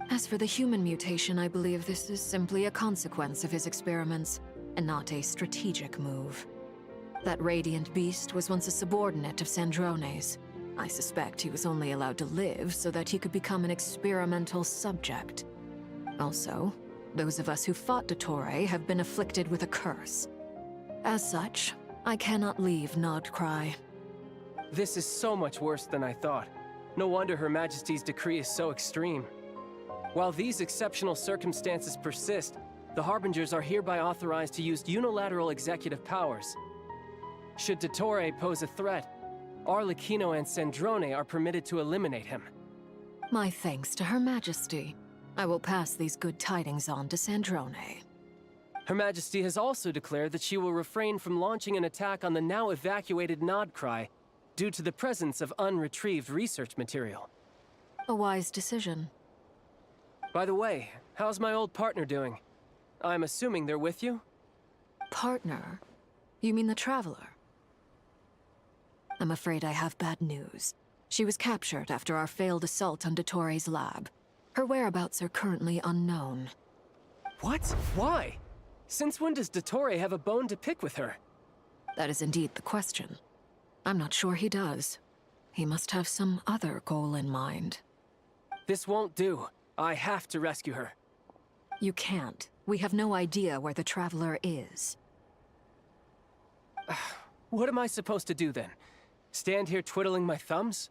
As for the human mutation, I believe this is simply a consequence of his experiments, and not a strategic move. That radiant beast was once a subordinate of Sandrone's. I suspect he was only allowed to live so that he could become an experimental subject. Also, those of us who fought Dottore have been afflicted with a curse. As such, I cannot leave Nod-Krai. This is so much worse than I thought. No wonder Her Majesty's decree is so extreme. While these exceptional circumstances persist, the Harbingers are hereby authorized to use unilateral executive powers. Should Dottore pose a threat, Arlecchino and Sandrone are permitted to eliminate him. My thanks to Her Majesty. I will pass these good tidings on to Sandrone. Her Majesty has also declared that she will refrain from launching an attack on the now evacuated Nod-Krai due to the presence of unretrieved research material. A wise decision. By the way, how's my old partner doing? I'm assuming they're with you? Partner? You mean the Traveler? I'm afraid I have bad news. She was captured after our failed assault on Dottore lab. Her whereabouts are currently unknown. What? Why? Since when does Dottore have a bone to pick with her? That is indeed the question. I'm not sure he does. He must have some other goal in mind. This won't do. I have to rescue her. You can't. We have no idea where the Traveler is. What am I supposed to do then? Stand here twiddling my thumbs?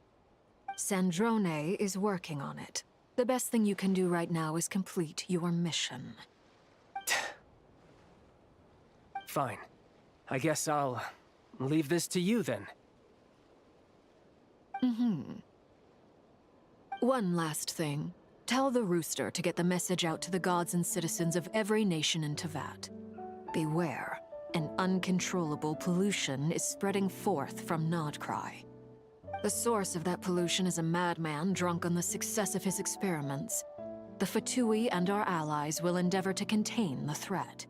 Sandrone is working on it. The best thing you can do right now is complete your mission. Fine. I guess I'll leave this to you then. One last thing. Tell the Rooster to get the message out to the gods and citizens of every nation in Teyvat. Beware. An uncontrollable pollution is spreading forth from Nod-Krai. The source of that pollution is a madman drunk on the success of his experiments. The Fatui and our allies will endeavor to contain the threat.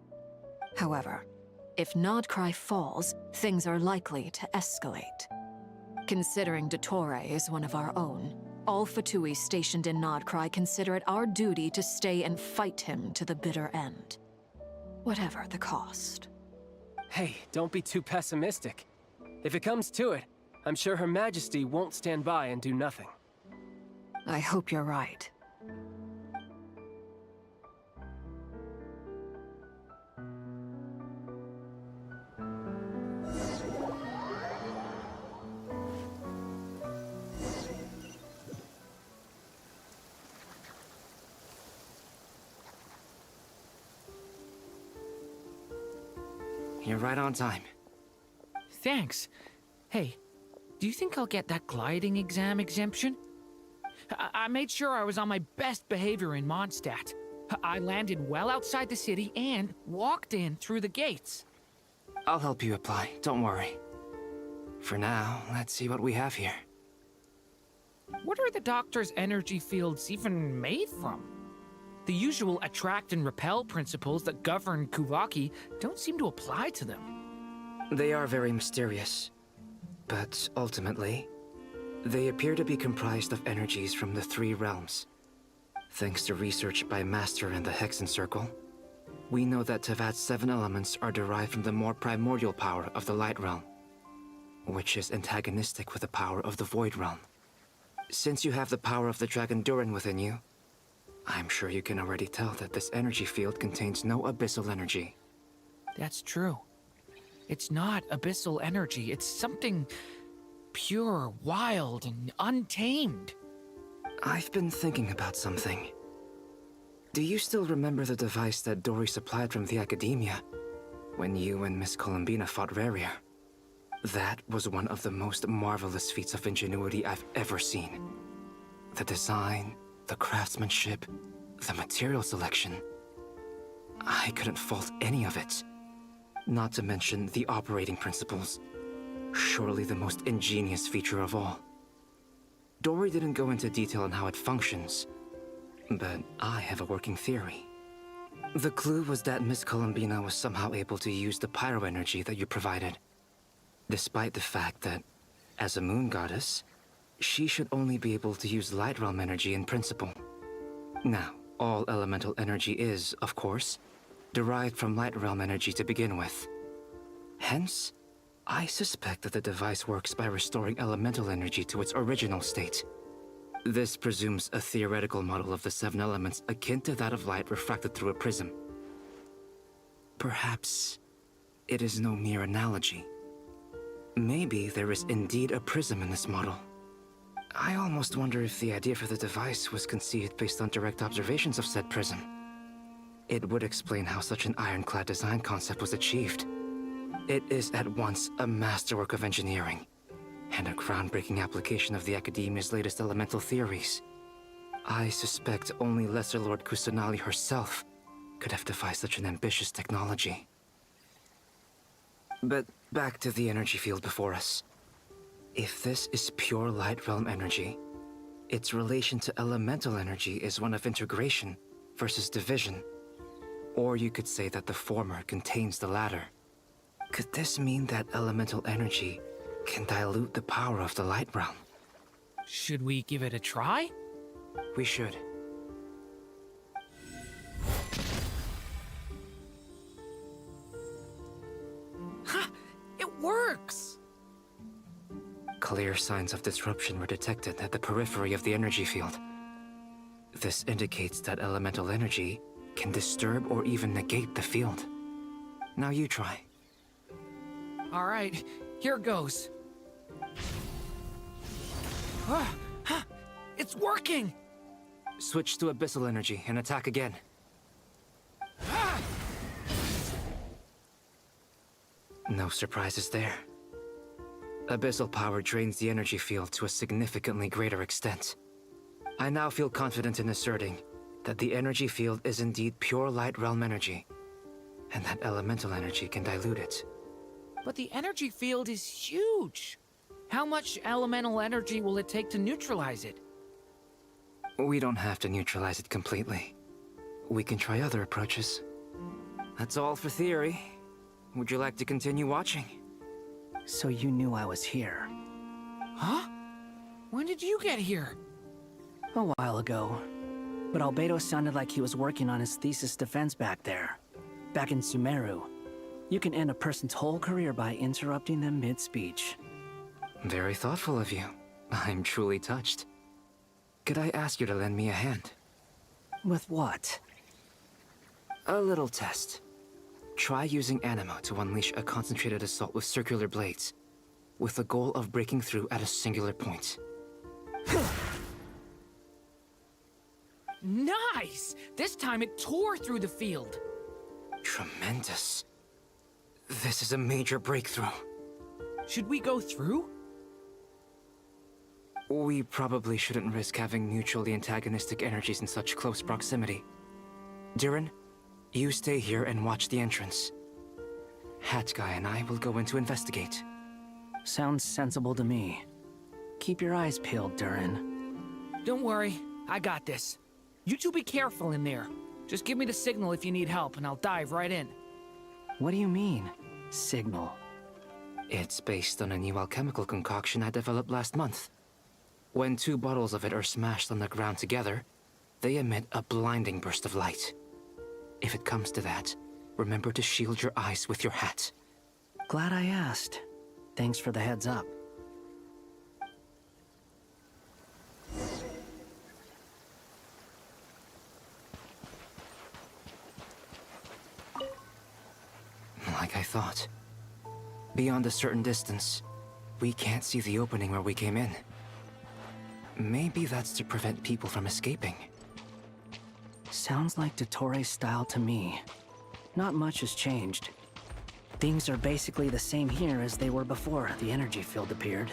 However, if Nod-Krai falls, things are likely to escalate. Considering Dottore is one of our own, all Fatui stationed in Nod-Krai consider it our duty to stay and fight him to the bitter end. Whatever the cost. Hey, don't be too pessimistic. If it comes to it, I'm sure Her Majesty won't stand by and do nothing. I hope you're right. You're right on time. Thanks. Hey, do you think I'll get that gliding exam exemption? I made sure I was on my best behavior in Mondstadt. I landed well outside the city and walked in through the gates. I'll help you apply, don't worry. For now, let's see what we have here. What are the doctor's energy fields even made from? The usual attract and repel principles that govern Kuvaki don't seem to apply to them. They are very mysterious, but ultimately, they appear to be comprised of energies from the three realms. Thanks to research by Master and the Hexen Circle, we know that Teyvat's 7 elements are derived from the more primordial power of the Light Realm, which is antagonistic with the power of the Void Realm. Since you have the power of the Dragon Durin within you, I'm sure you can already tell that this energy field contains no abyssal energy. That's true. It's not abyssal energy, it's something pure, wild, and untamed. I've been thinking about something. Do you still remember the device that Dory supplied from the Academia when you and Miss Columbina fought Rarier? That was one of the most marvelous feats of ingenuity I've ever seen. The design, the craftsmanship, the material selection. I couldn't fault any of it. Not to mention the operating principles. Surely the most ingenious feature of all. Dory didn't go into detail on how it functions, but I have a working theory. The clue was that Miss Columbina was somehow able to use the pyro energy that you provided, despite the fact that, as a moon goddess, she should only be able to use Light Realm energy in principle. Now, all elemental energy is, of course, derived from Light Realm energy to begin with. Hence, I suspect that the device works by restoring elemental energy to its original state. This presumes a theoretical model of the 7 elements akin to that of light refracted through a prism. Perhaps it is no mere analogy. Maybe there is indeed a prism in this model. I almost wonder if the idea for the device was conceived based on direct observations of said prism. It would explain how such an ironclad design concept was achieved. It is at once a masterwork of engineering and a groundbreaking application of the Academia's latest elemental theories. I suspect only Lesser Lord Kusanali herself could have devised such an ambitious technology. But back to the energy field before us. If this is pure light realm energy, its relation to elemental energy is one of integration versus division. Or you could say that the former contains the latter. Could this mean that elemental energy can dilute the power of the light realm? Should we give it a try? We should. Ha! It works! Clear signs of disruption were detected at the periphery of the energy field. This indicates that elemental energy can disturb or even negate the field. Now you try. All right, here goes. It's working! Switch to abyssal energy and attack again. No surprises there. Abyssal power drains the energy field to a significantly greater extent. I now feel confident in asserting that the energy field is indeed pure light realm energy, and that elemental energy can dilute it. But the energy field is huge. How much elemental energy will it take to neutralize it? We don't have to neutralize it completely. We can try other approaches. That's all for theory. Would you like to continue watching? So you knew I was here? Huh? When did you get here? A while ago. But Albedo sounded like he was working on his thesis defense back there. Back in Sumeru. You can end a person's whole career by interrupting them mid-speech. Very thoughtful of you. I'm truly touched. Could I ask you to lend me a hand? With what? A little test. Try using Anima to unleash a concentrated assault with circular blades, with the goal of breaking through at a singular point. Nice! This time it tore through the field. Tremendous. This is a major breakthrough. Should we go through? We probably shouldn't risk having mutually antagonistic energies in such close proximity. Durin, you stay here and watch the entrance. Hat Guy and I will go in to investigate. Sounds sensible to me. Keep your eyes peeled, Durin. Don't worry, I got this. You two be careful in there. Just give me the signal if you need help and I'll dive right in. What do you mean, signal? It's based on a new alchemical concoction I developed last month. When 2 bottles of it are smashed on the ground together, they emit a blinding burst of light. If it comes to that, remember to shield your eyes with your hat. Glad I asked. Thanks for the heads up. Like I thought. Beyond a certain distance, we can't see the opening where we came in. Maybe that's to prevent people from escaping. Sounds like Dottore style to me. Not much has changed. Things are basically the same here as they were before the energy field appeared.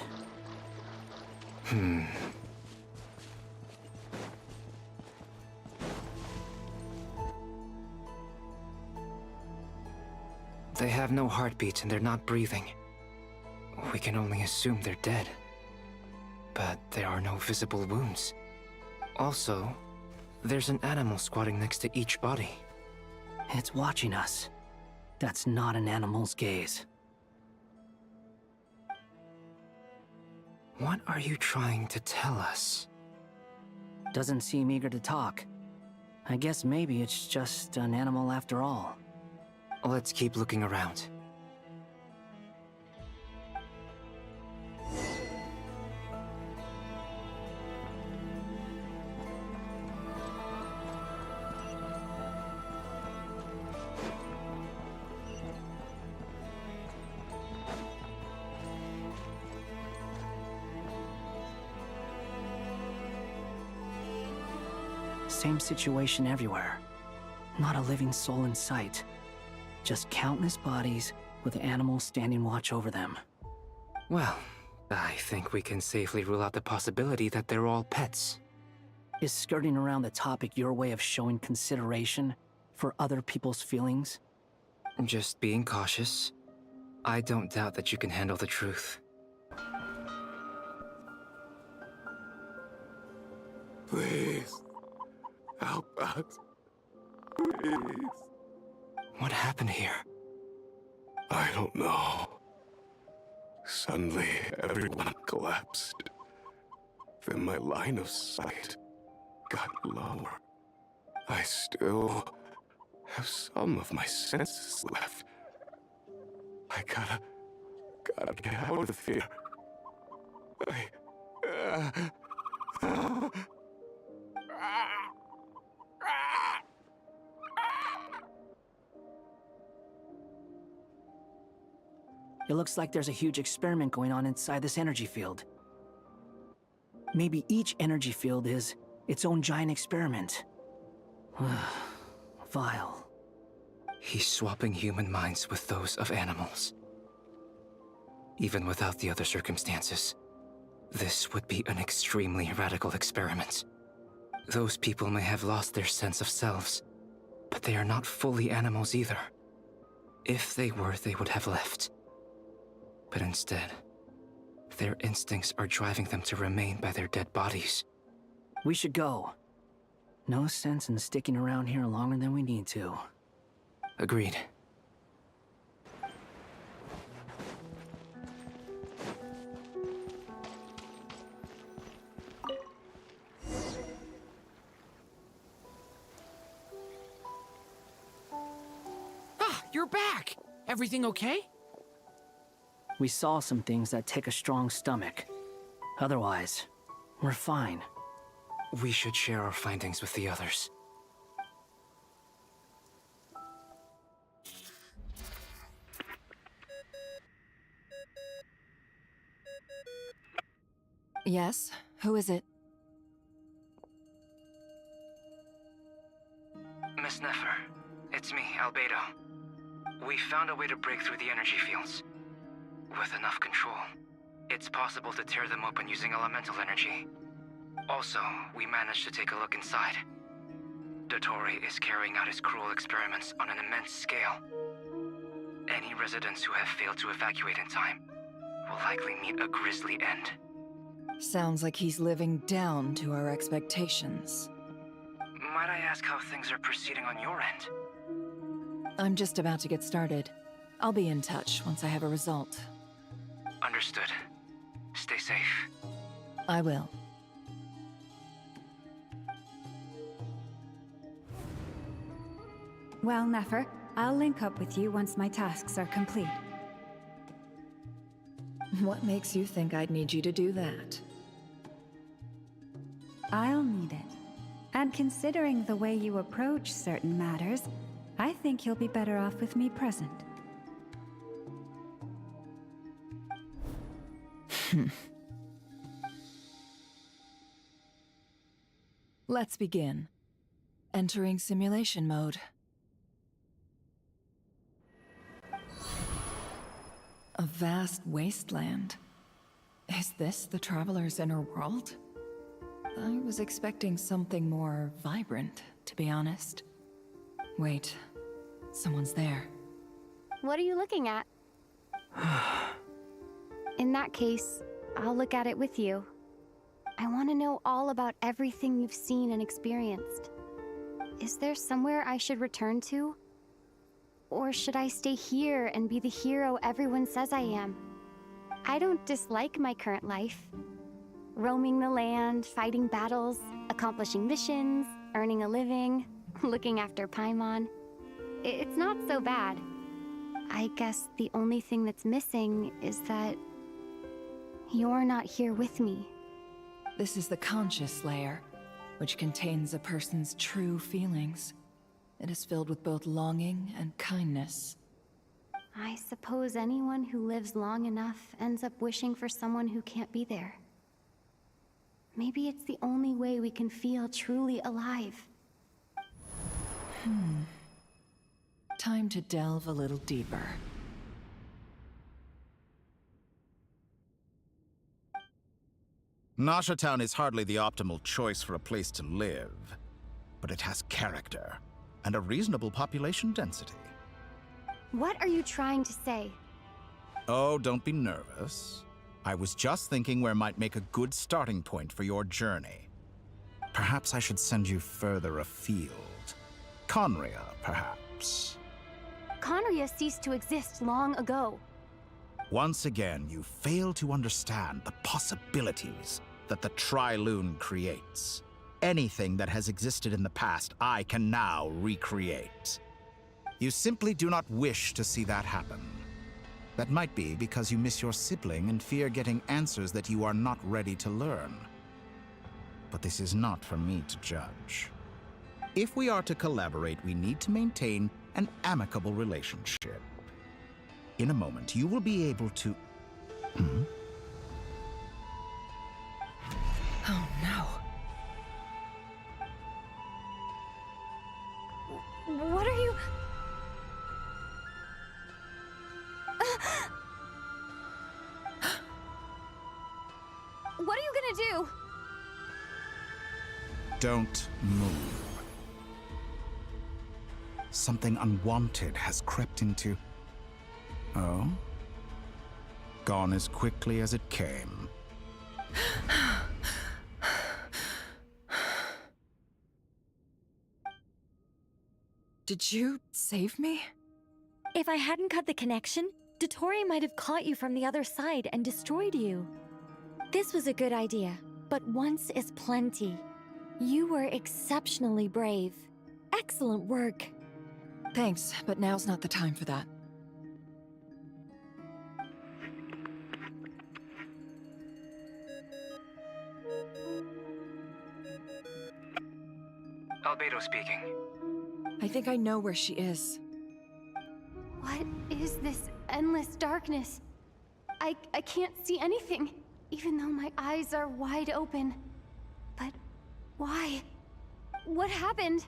They have no heartbeat and they're not breathing. We can only assume they're dead. But there are no visible wounds. Also, there's an animal squatting next to each body. It's watching us. That's not an animal's gaze. What are you trying to tell us? Doesn't seem eager to talk. I guess maybe it's just an animal after all. Let's keep looking around. Same situation everywhere. Not a living soul in sight. Just countless bodies with animals standing watch over them. Well, I think we can safely rule out the possibility that they're all pets. Is skirting around the topic your way of showing consideration for other people's feelings? Just being cautious. I don't doubt that you can handle the truth. Please, help us. Please. What happened here? I don't know. Suddenly, everyone collapsed. Then my line of sight got lower. I still have some of my senses left. I gotta get out of here. It looks like there's a huge experiment going on inside this energy field. Maybe each energy field is its own giant experiment. Vile. He's swapping human minds with those of animals. Even without the other circumstances, this would be an extremely radical experiment. Those people may have lost their sense of selves, but they are not fully animals either. If they were, they would have left. But instead, their instincts are driving them to remain by their dead bodies. We should go. No sense in sticking around here longer than we need to. Agreed. Ah, you're back! Everything okay? We saw some things that take a strong stomach. Otherwise, we're fine. We should share our findings with the others. Yes? Who is it? Miss Nefer, it's me, Albedo. We found a way to break through the energy fields. With enough control, it's possible to tear them open using elemental energy. Also, we managed to take a look inside. Dottore is carrying out his cruel experiments on an immense scale. Any residents who have failed to evacuate in time will likely meet a grisly end. Sounds like he's living down to our expectations. Might I ask how things are proceeding on your end? I'm just about to get started. I'll be in touch once I have a result. Understood. Stay safe. I will. Well, Nefer, I'll link up with you once my tasks are complete. What makes you think I'd need you to do that? I'll need it. And considering the way you approach certain matters, I think you'll be better off with me present. Let's begin. Entering simulation mode. A vast wasteland. Is this the Traveler's inner world? I was expecting something more vibrant, to be honest. Wait, someone's there. What are you looking at? In that case, I'll look at it with you. I want to know all about everything you've seen and experienced. Is there somewhere I should return to? Or should I stay here and be the hero everyone says I am? I don't dislike my current life. Roaming the land, fighting battles, accomplishing missions, earning a living, looking after Paimon. It's not so bad. I guess the only thing that's missing is that you're not here with me. This is the conscious layer, which contains a person's true feelings. It is filled with both longing and kindness. I suppose anyone who lives long enough ends up wishing for someone who can't be there. Maybe it's the only way we can feel truly alive. Time to delve a little deeper. Nasha Town is hardly the optimal choice for a place to live, but it has character. and a reasonable population density. What are you trying to say? Oh, don't be nervous. I was just thinking where might make a good starting point for your journey. Perhaps I should send you further afield. Conria, perhaps. Conria ceased to exist long ago. Once again, you fail to understand the possibilities that the Tri-Lune creates. Anything that has existed in the past, I can now recreate. You simply do not wish to see that happen. That might be because you miss your sibling and fear getting answers that you are not ready to learn. But this is not for me to judge. If we are to collaborate, we need to maintain an amicable relationship. In a moment, you will be able to... Oh no. What are you... What are you gonna do? Don't move. Something unwanted has crept into... Oh? Gone as quickly as it came. Did you save me? If I hadn't cut the connection, Dottore might have caught you from the other side and destroyed you. This was a good idea, but once is plenty. You were exceptionally brave. Excellent work. Thanks, but now's not the time for that. Albedo speaking. I think I know where she is. What is this endless darkness? I can't see anything, even though my eyes are wide open. But why? What happened?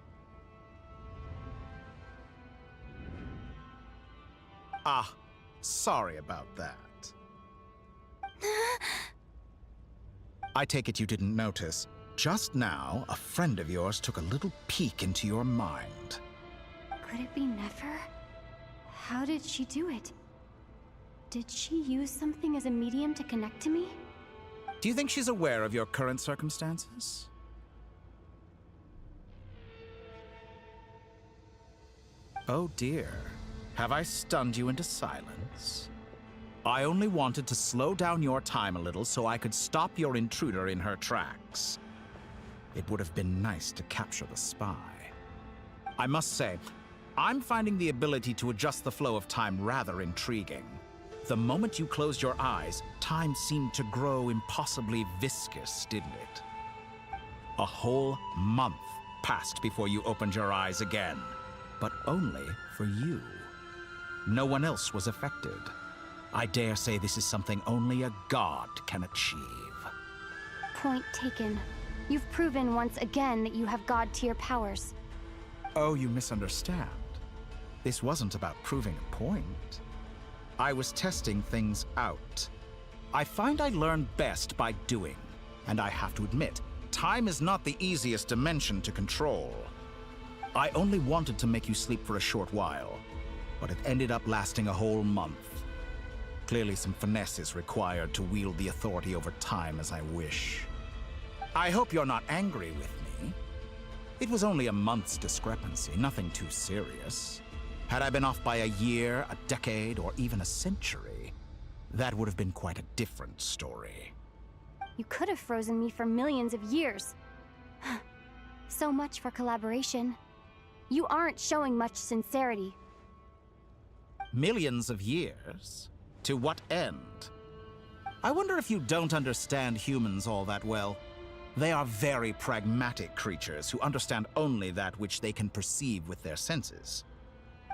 Ah, sorry about that. I take it you didn't notice. Just now, a friend of yours took a little peek into your mind. Could it be Nefer? How did she do it? Did she use something as a medium to connect to me? Do you think she's aware of your current circumstances? Oh dear. Have I stunned you into silence? I only wanted to slow down your time a little so I could stop your intruder in her tracks. It would have been nice to capture the spy. I must say, I'm finding the ability to adjust the flow of time rather intriguing. The moment you closed your eyes, time seemed to grow impossibly viscous, didn't it? A whole month passed before you opened your eyes again, but only for you. No one else was affected. I dare say this is something only a god can achieve. Point taken. You've proven once again that you have god-tier powers. Oh, you misunderstand. This wasn't about proving a point. I was testing things out. I find I learn best by doing, and I have to admit, time is not the easiest dimension to control. I only wanted to make you sleep for a short while, but it ended up lasting a whole month. Clearly some finesse is required to wield the authority over time as I wish. I hope you're not angry with me. It was only a month's discrepancy, nothing too serious. Had I been off by a year, a decade, or even a century, that would have been quite a different story. You could have frozen me for millions of years. So much for collaboration. You aren't showing much sincerity. Millions of years? To what end? I wonder if you don't understand humans all that well. They are very pragmatic creatures who understand only that which they can perceive with their senses.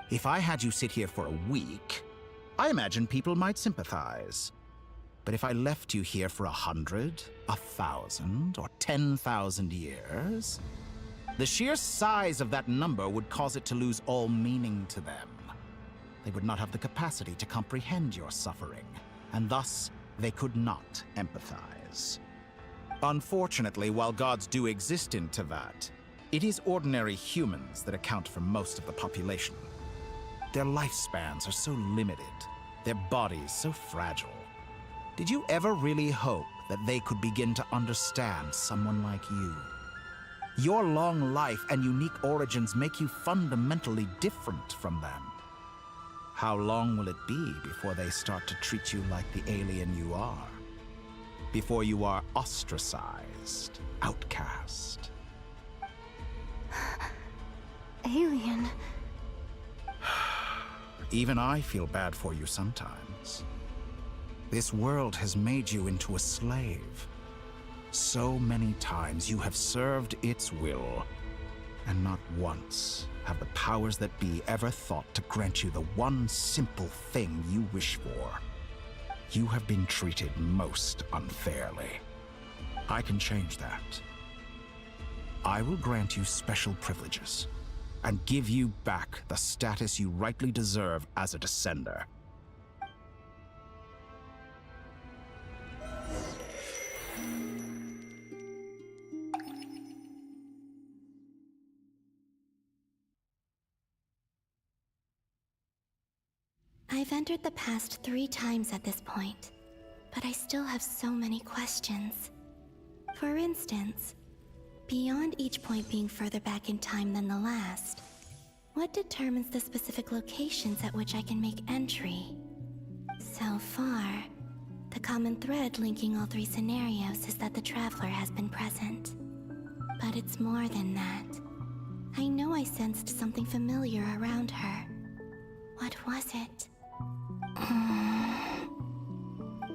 If I had you sit here for a week, I imagine people might sympathize. But if I left you here for 100, 1,000, or 10,000 years, the sheer size of that number would cause it to lose all meaning to them. They would not have the capacity to comprehend your suffering, and thus they could not empathize. Unfortunately, while gods do exist in Tevat, It is ordinary humans that account for most of the population. Their lifespans are so limited, their bodies so fragile. Did you ever really hope that they could begin to understand someone like you? Your long life and unique origins make you fundamentally different from them. How long will it be before they start to treat you like the alien you are? Before you are ostracized, outcast? Alien. Even I feel bad for you sometimes. This world has made you into a slave. So many times you have served its will, and not once have the powers that be ever thought to grant you the one simple thing you wish for. You have been treated most unfairly. I can change that. I will grant you special privileges and give you back the status you rightly deserve as a descender. I've entered the past 3 times at this point, but I still have so many questions. For instance, beyond each point being further back in time than the last, what determines the specific locations at which I can make entry? So far, the common thread linking all 3 scenarios is that the Traveler has been present. But it's more than that. I know I sensed something familiar around her. What was it?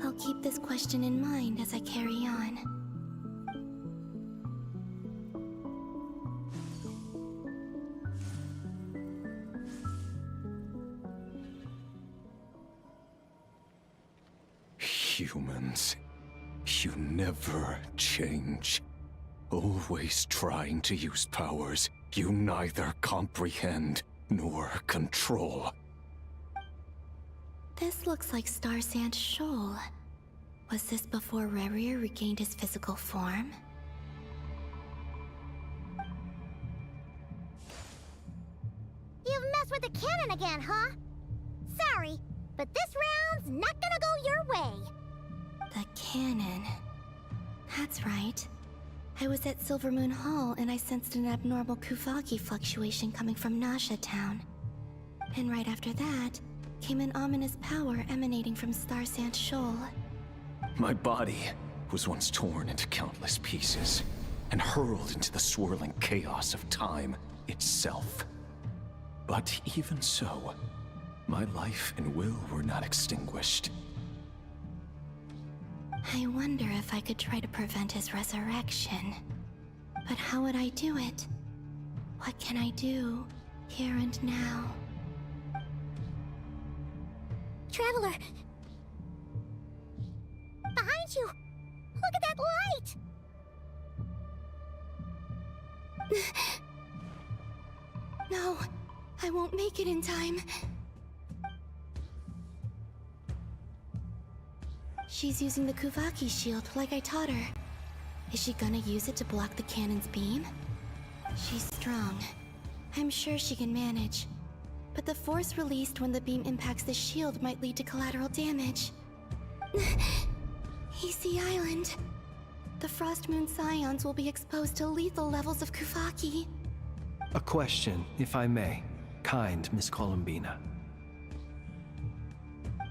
I'll keep this question in mind as I carry on. Humans, you never change. Always trying to use powers you neither comprehend nor control. This looks like Star Sand Shoal. Was this before Rerir regained his physical form? You've messed with the cannon again, huh? Sorry, but this round's not gonna go your way. The cannon. That's right. I was at Silver Moon Hall and I sensed an abnormal Kuvaki fluctuation coming from Nasha Town. And right after that, came an ominous power emanating from Star Sand Shoal. My body was once torn into countless pieces and hurled into the swirling chaos of time itself. But even so, my life and will were not extinguished. I wonder if I could try to prevent his resurrection. But how would I do it? What can I do, here and now? Traveler! Behind you! Look at that light! No, I won't make it in time. She's using the Kuvaki shield like I taught her. Is she gonna use it to block the cannon's beam? She's strong. I'm sure she can manage. But the force released when the beam impacts the shield might lead to collateral damage. Easy Island. The Frost Moon Scions will be exposed to lethal levels of Kuvaki. A question, if I may. Kind Miss Columbina.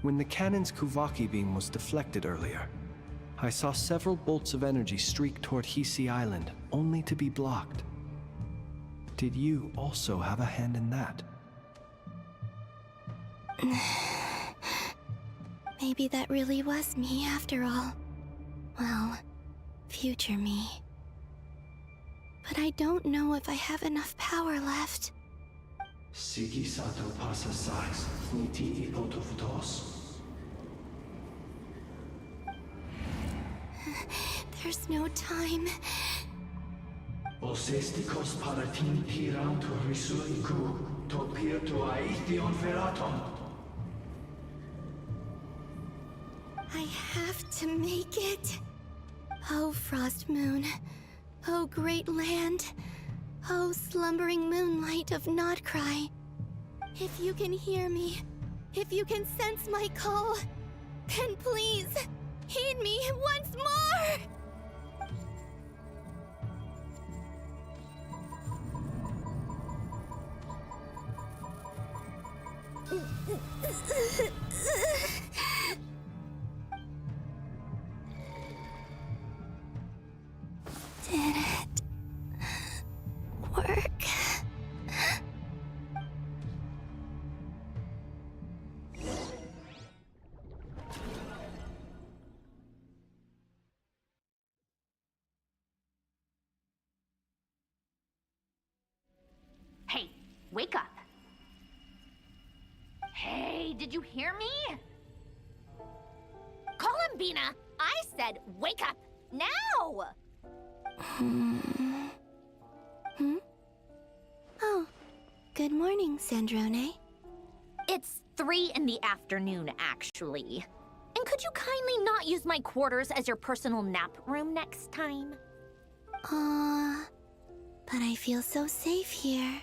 When the cannon's Kuvaki beam was deflected earlier, I saw several bolts of energy streak toward Herzlich Island, only to be blocked. Did you also have a hand in that? Maybe that really was me after all. Well, future me. But I don't know if I have enough power left. Siki sato pasa sais, niti ipotofutos. There's no time. Osestikos paratin tiram to risuiku, to pir to aithion feraton. I have to make it. Oh, Frost Moon. Oh, great land. Oh, slumbering moonlight of Nod-Krai. If you can hear me, if you can sense my call, then please, heed me once more! Did it work? Hey, wake up. Hey, did you hear me? Columbina, I said wake up now! Oh, good morning, Sandrone. It's 3 in the afternoon, actually. And could you kindly not use my quarters as your personal nap room next time? But I feel so safe here.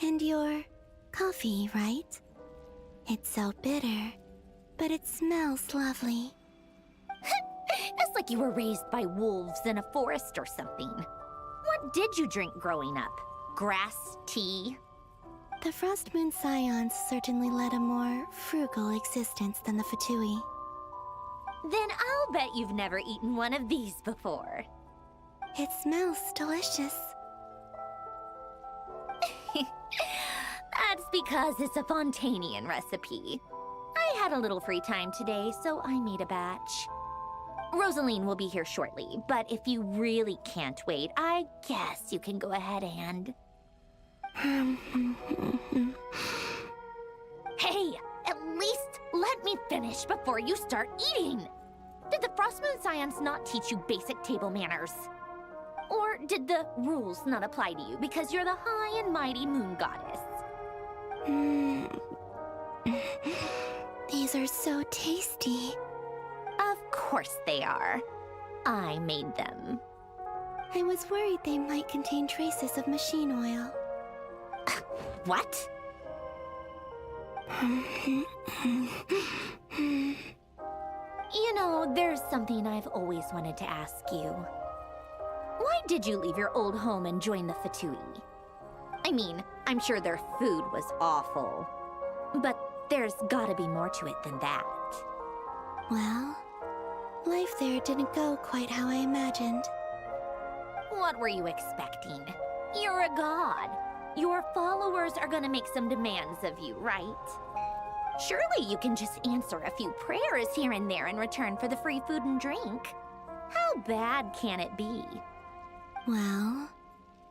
And your coffee, right? It's so bitter, but it smells lovely. It's like you were raised by wolves in a forest or something. What did you drink growing up? Grass tea? The Frost Moon Scions certainly led a more frugal existence than the Fatui. Then I'll bet you've never eaten one of these before. It smells delicious. That's because it's a Fontanian recipe. I had a little free time today, so I made a batch. Rosaline will be here shortly, but if you really can't wait, I guess you can go ahead and... Hey, at least let me finish before you start eating! Did the Frost Moon Scions not teach you basic table manners? Or did the rules not apply to you because you're the high and mighty moon goddess? These are so tasty. Of course they are. I made them. I was worried they might contain traces of machine oil. What? You know, there's something I've always wanted to ask you. Why did you leave your old home and join the Fatui? I mean, I'm sure their food was awful. But there's gotta be more to it than that. Well, life there didn't go quite how I imagined. What were you expecting? You're a god. Your followers are gonna make some demands of you, right? Surely you can just answer a few prayers here and there in return for the free food and drink. How bad can it be? Well,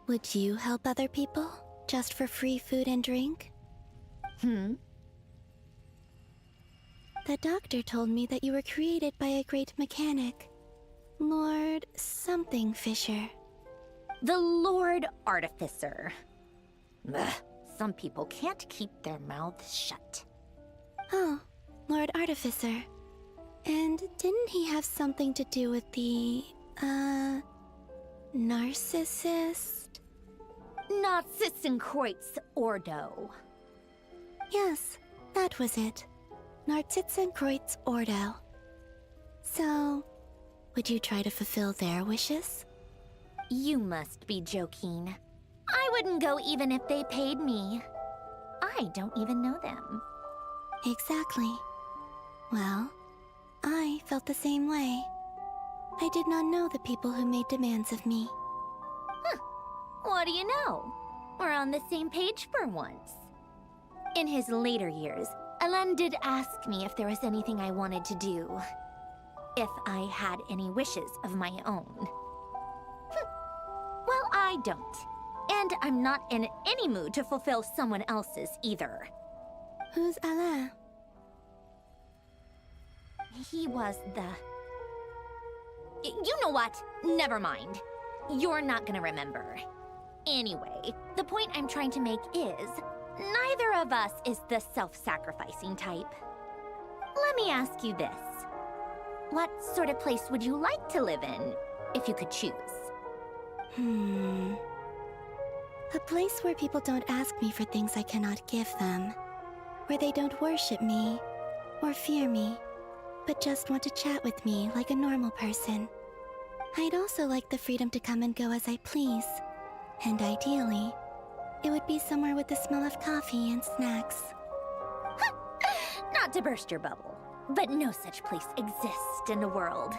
would you help other people just for free food and drink? The doctor told me that you were created by a great mechanic, Lord something Fisher. The Lord Artificer. Ugh, some people can't keep their mouths shut. Oh, Lord Artificer. And didn't he have something to do with the, narcissist? Narcissenkreuz Ordo. Yes, that was it. Narcissenkreuz Ordo. So, would you try to fulfill their wishes? You must be joking. I wouldn't go even if they paid me. I don't even know them. Exactly. Well, I felt the same way. I did not know the people who made demands of me. What do you know? We're on the same page for once. In his later years, Elen did ask me if there was anything I wanted to do. If I had any wishes of my own. Well, I don't. And I'm not in any mood to fulfill someone else's either. Who's Alain? He was the... You know what? Never mind. You're not gonna remember. Anyway, the point I'm trying to make is, neither of us is the self-sacrificing type. Let me ask you this. What sort of place would you like to live in, if you could choose? A place where people don't ask me for things I cannot give them. Where they don't worship me, or fear me, but just want to chat with me like a normal person. I'd also like the freedom to come and go as I please. And ideally, it would be somewhere with the smell of coffee and snacks. Not to burst your bubble, but no such place exists in the world.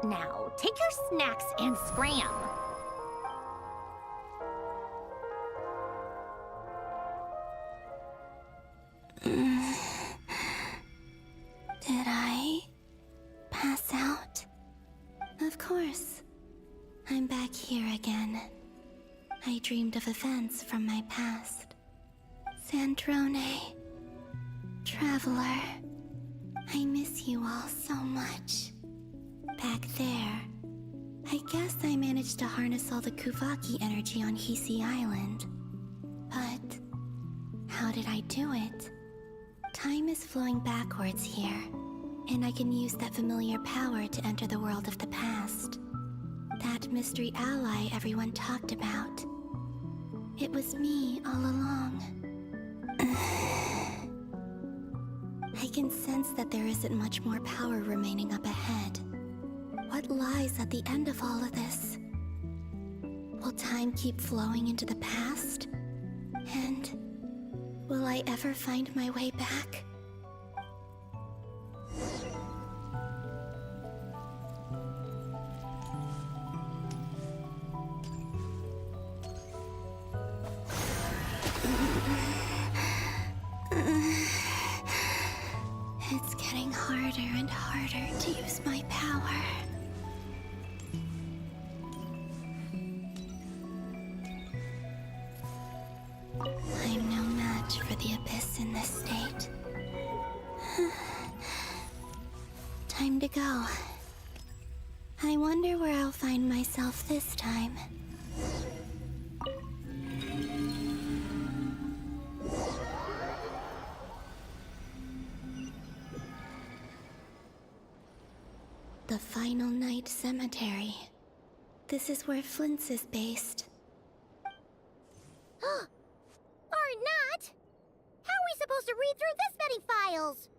Now, take your snacks and scram. Did I pass out? Of course. I'm back here again. I dreamed of events from my past. Sandrone. Traveler. I miss you all so much. Back there, I guess I managed to harness all the Kuvaki energy on Herzlich Island. But how did I do it? Time is flowing backwards here, and I can use that familiar power to enter the world of the past. That mystery ally everyone talked about. It was me all along. I can sense that there isn't much more power remaining up ahead. What lies at the end of all of this? Will time keep flowing into the past? And will I ever find my way back? It's getting harder and harder to use my power. I'm no match for the Abyss in this state. Time to go. I wonder where I'll find myself this time. The Final Night Cemetery. This is where Flint's is based. Or not! How are we supposed to read through this many files?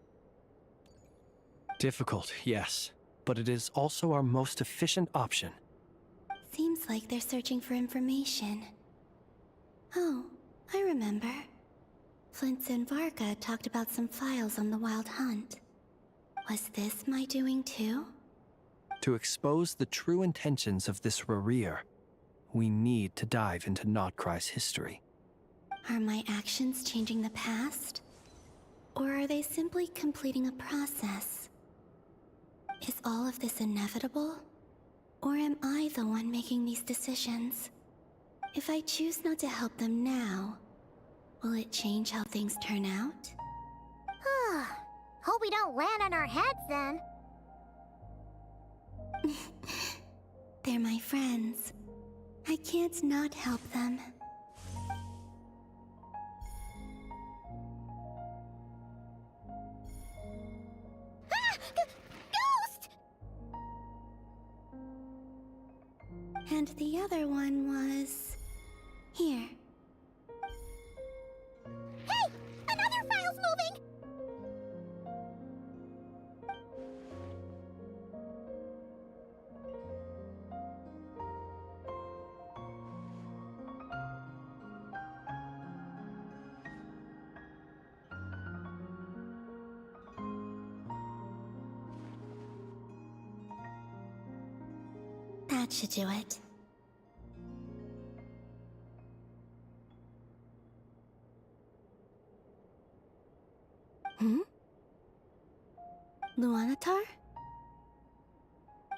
Difficult, yes, but it is also our most efficient option. Seems like they're searching for information. Oh, I remember. Flint's and Varga talked about some files on the Wild Hunt. Was this my doing too? To expose the true intentions of this Rerir, we need to dive into Nod-Krai's history. Are my actions changing the past? Or are they simply completing a process? Is all of this inevitable? Or am I the one making these decisions? If I choose not to help them now, will it change how things turn out? Hope we don't land on our heads then. They're my friends. I can't not help them. Ghost! And the other one was... here. Hey! Another file's moving! That should do it. Luanatar?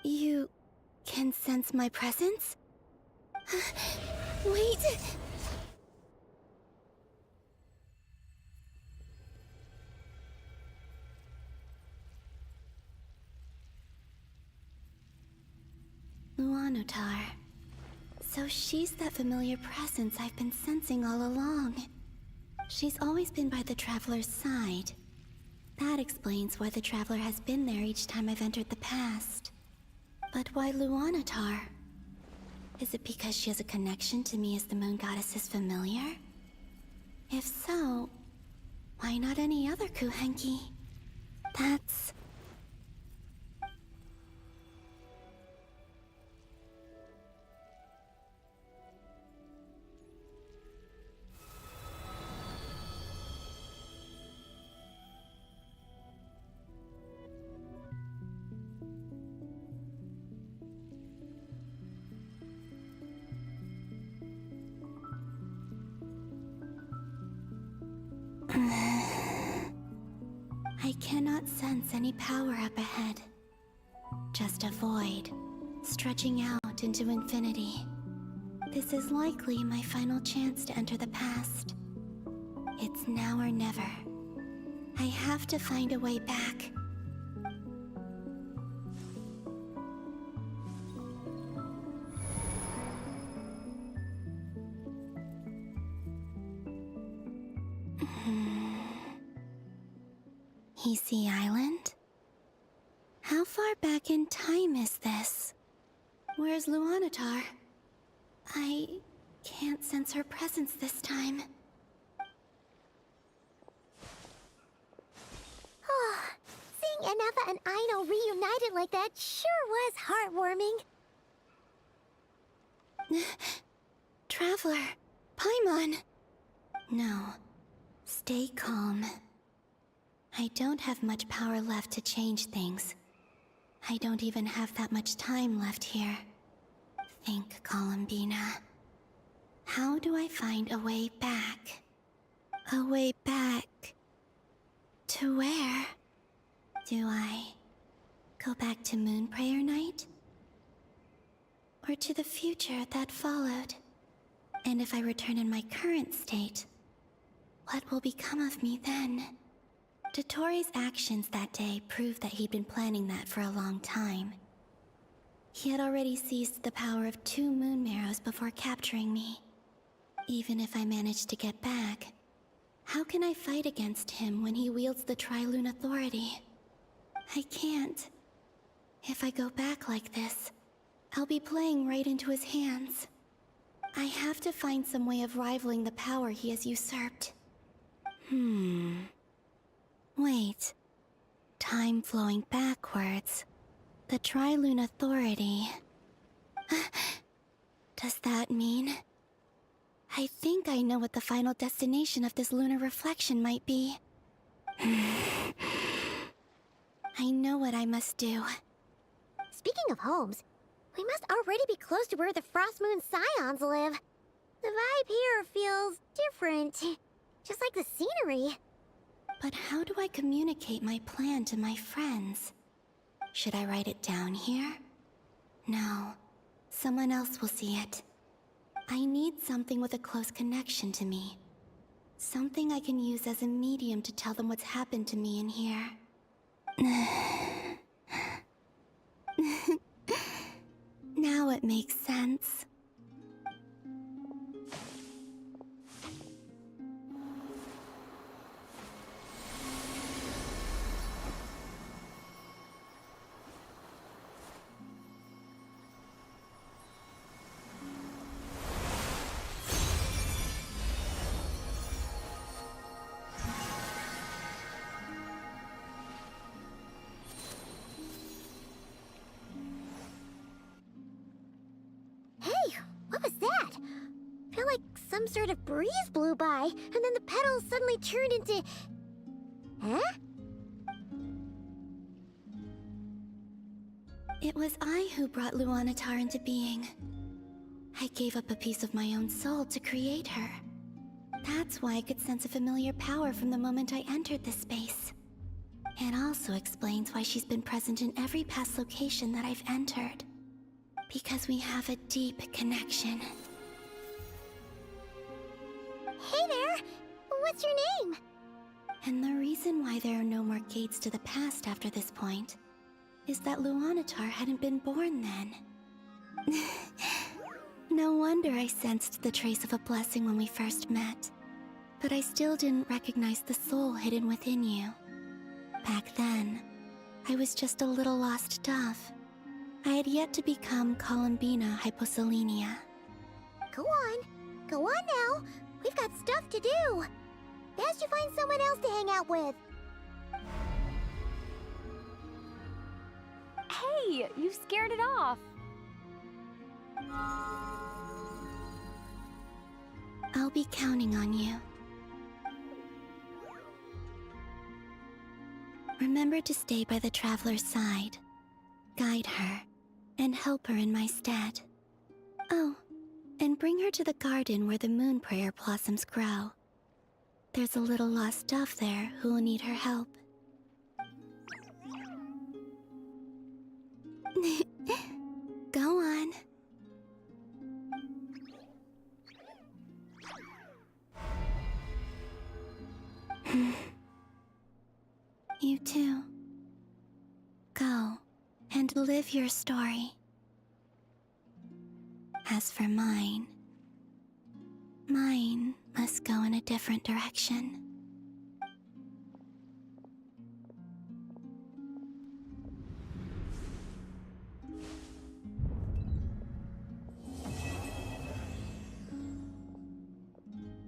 You can sense my presence? Wait! Luanatar. So she's that familiar presence I've been sensing all along. She's always been by the Traveler's side. That explains why the Traveler has been there each time I've entered the past. But why Luanatar? Is it because she has a connection to me as the moon goddess's familiar? If so, why not any other Kuhenki? That's... I cannot sense any power up ahead. Just a void, stretching out into infinity. This is likely my final chance to enter the past. It's now or never. I have to find a way back. Hersey Island? How far back in time is this? Where's Luanatar? I can't sense her presence this time. Oh, seeing Enefa and Aino reunited like that sure was heartwarming. Traveler, Paimon. No, stay calm. I don't have much power left to change things. I don't even have that much time left here. Think, Columbina. How do I find a way back? A way back... to where? Do I go back to Moonprayer Night? Or to the future that followed? And if I return in my current state, what will become of me then? Dotori's actions that day proved that he'd been planning that for a long time. He had already seized the power of 2 moon marrows before capturing me. Even if I managed to get back, how can I fight against him when he wields the Tri-Lune authority? I can't. If I go back like this, I'll be playing right into his hands. I have to find some way of rivaling the power he has usurped. Wait. Time flowing backwards. The Tri-Lune authority. Does that mean... I think I know what the final destination of this lunar reflection might be. I know what I must do. Speaking of homes, we must already be close to where the Frost Moon Scions live. The vibe here feels different, just like the scenery. But how do I communicate my plan to my friends? Should I write it down here? No. Someone else will see it. I need something with a close connection to me. Something I can use as a medium to tell them what's happened to me in here. Now it makes sense. Some sort of breeze blew by, and then the petals suddenly turned into... Huh? It was I who brought Luanatar into being. I gave up a piece of my own soul to create her. That's why I could sense a familiar power from the moment I entered this space. It also explains why she's been present in every past location that I've entered. Because we have a deep connection. Hey there! What's your name? And the reason why there are no more gates to the past after this point is that Luanatar hadn't been born then. No wonder I sensed the trace of a blessing when we first met. But I still didn't recognize the soul hidden within you. Back then, I was just a little lost dove. I had yet to become Columbina hyposelenia. Go on. Go on now. We've got stuff to do. Best you find someone else to hang out with. Hey, you scared it off. I'll be counting on you. Remember to stay by the traveler's side, guide her, and help her in my stead. Oh, and bring her to the garden where the moon prayer blossoms grow. There's a little lost dove there who will need her help. Go on. You too. Go and live your story. As for mine must go in a different direction.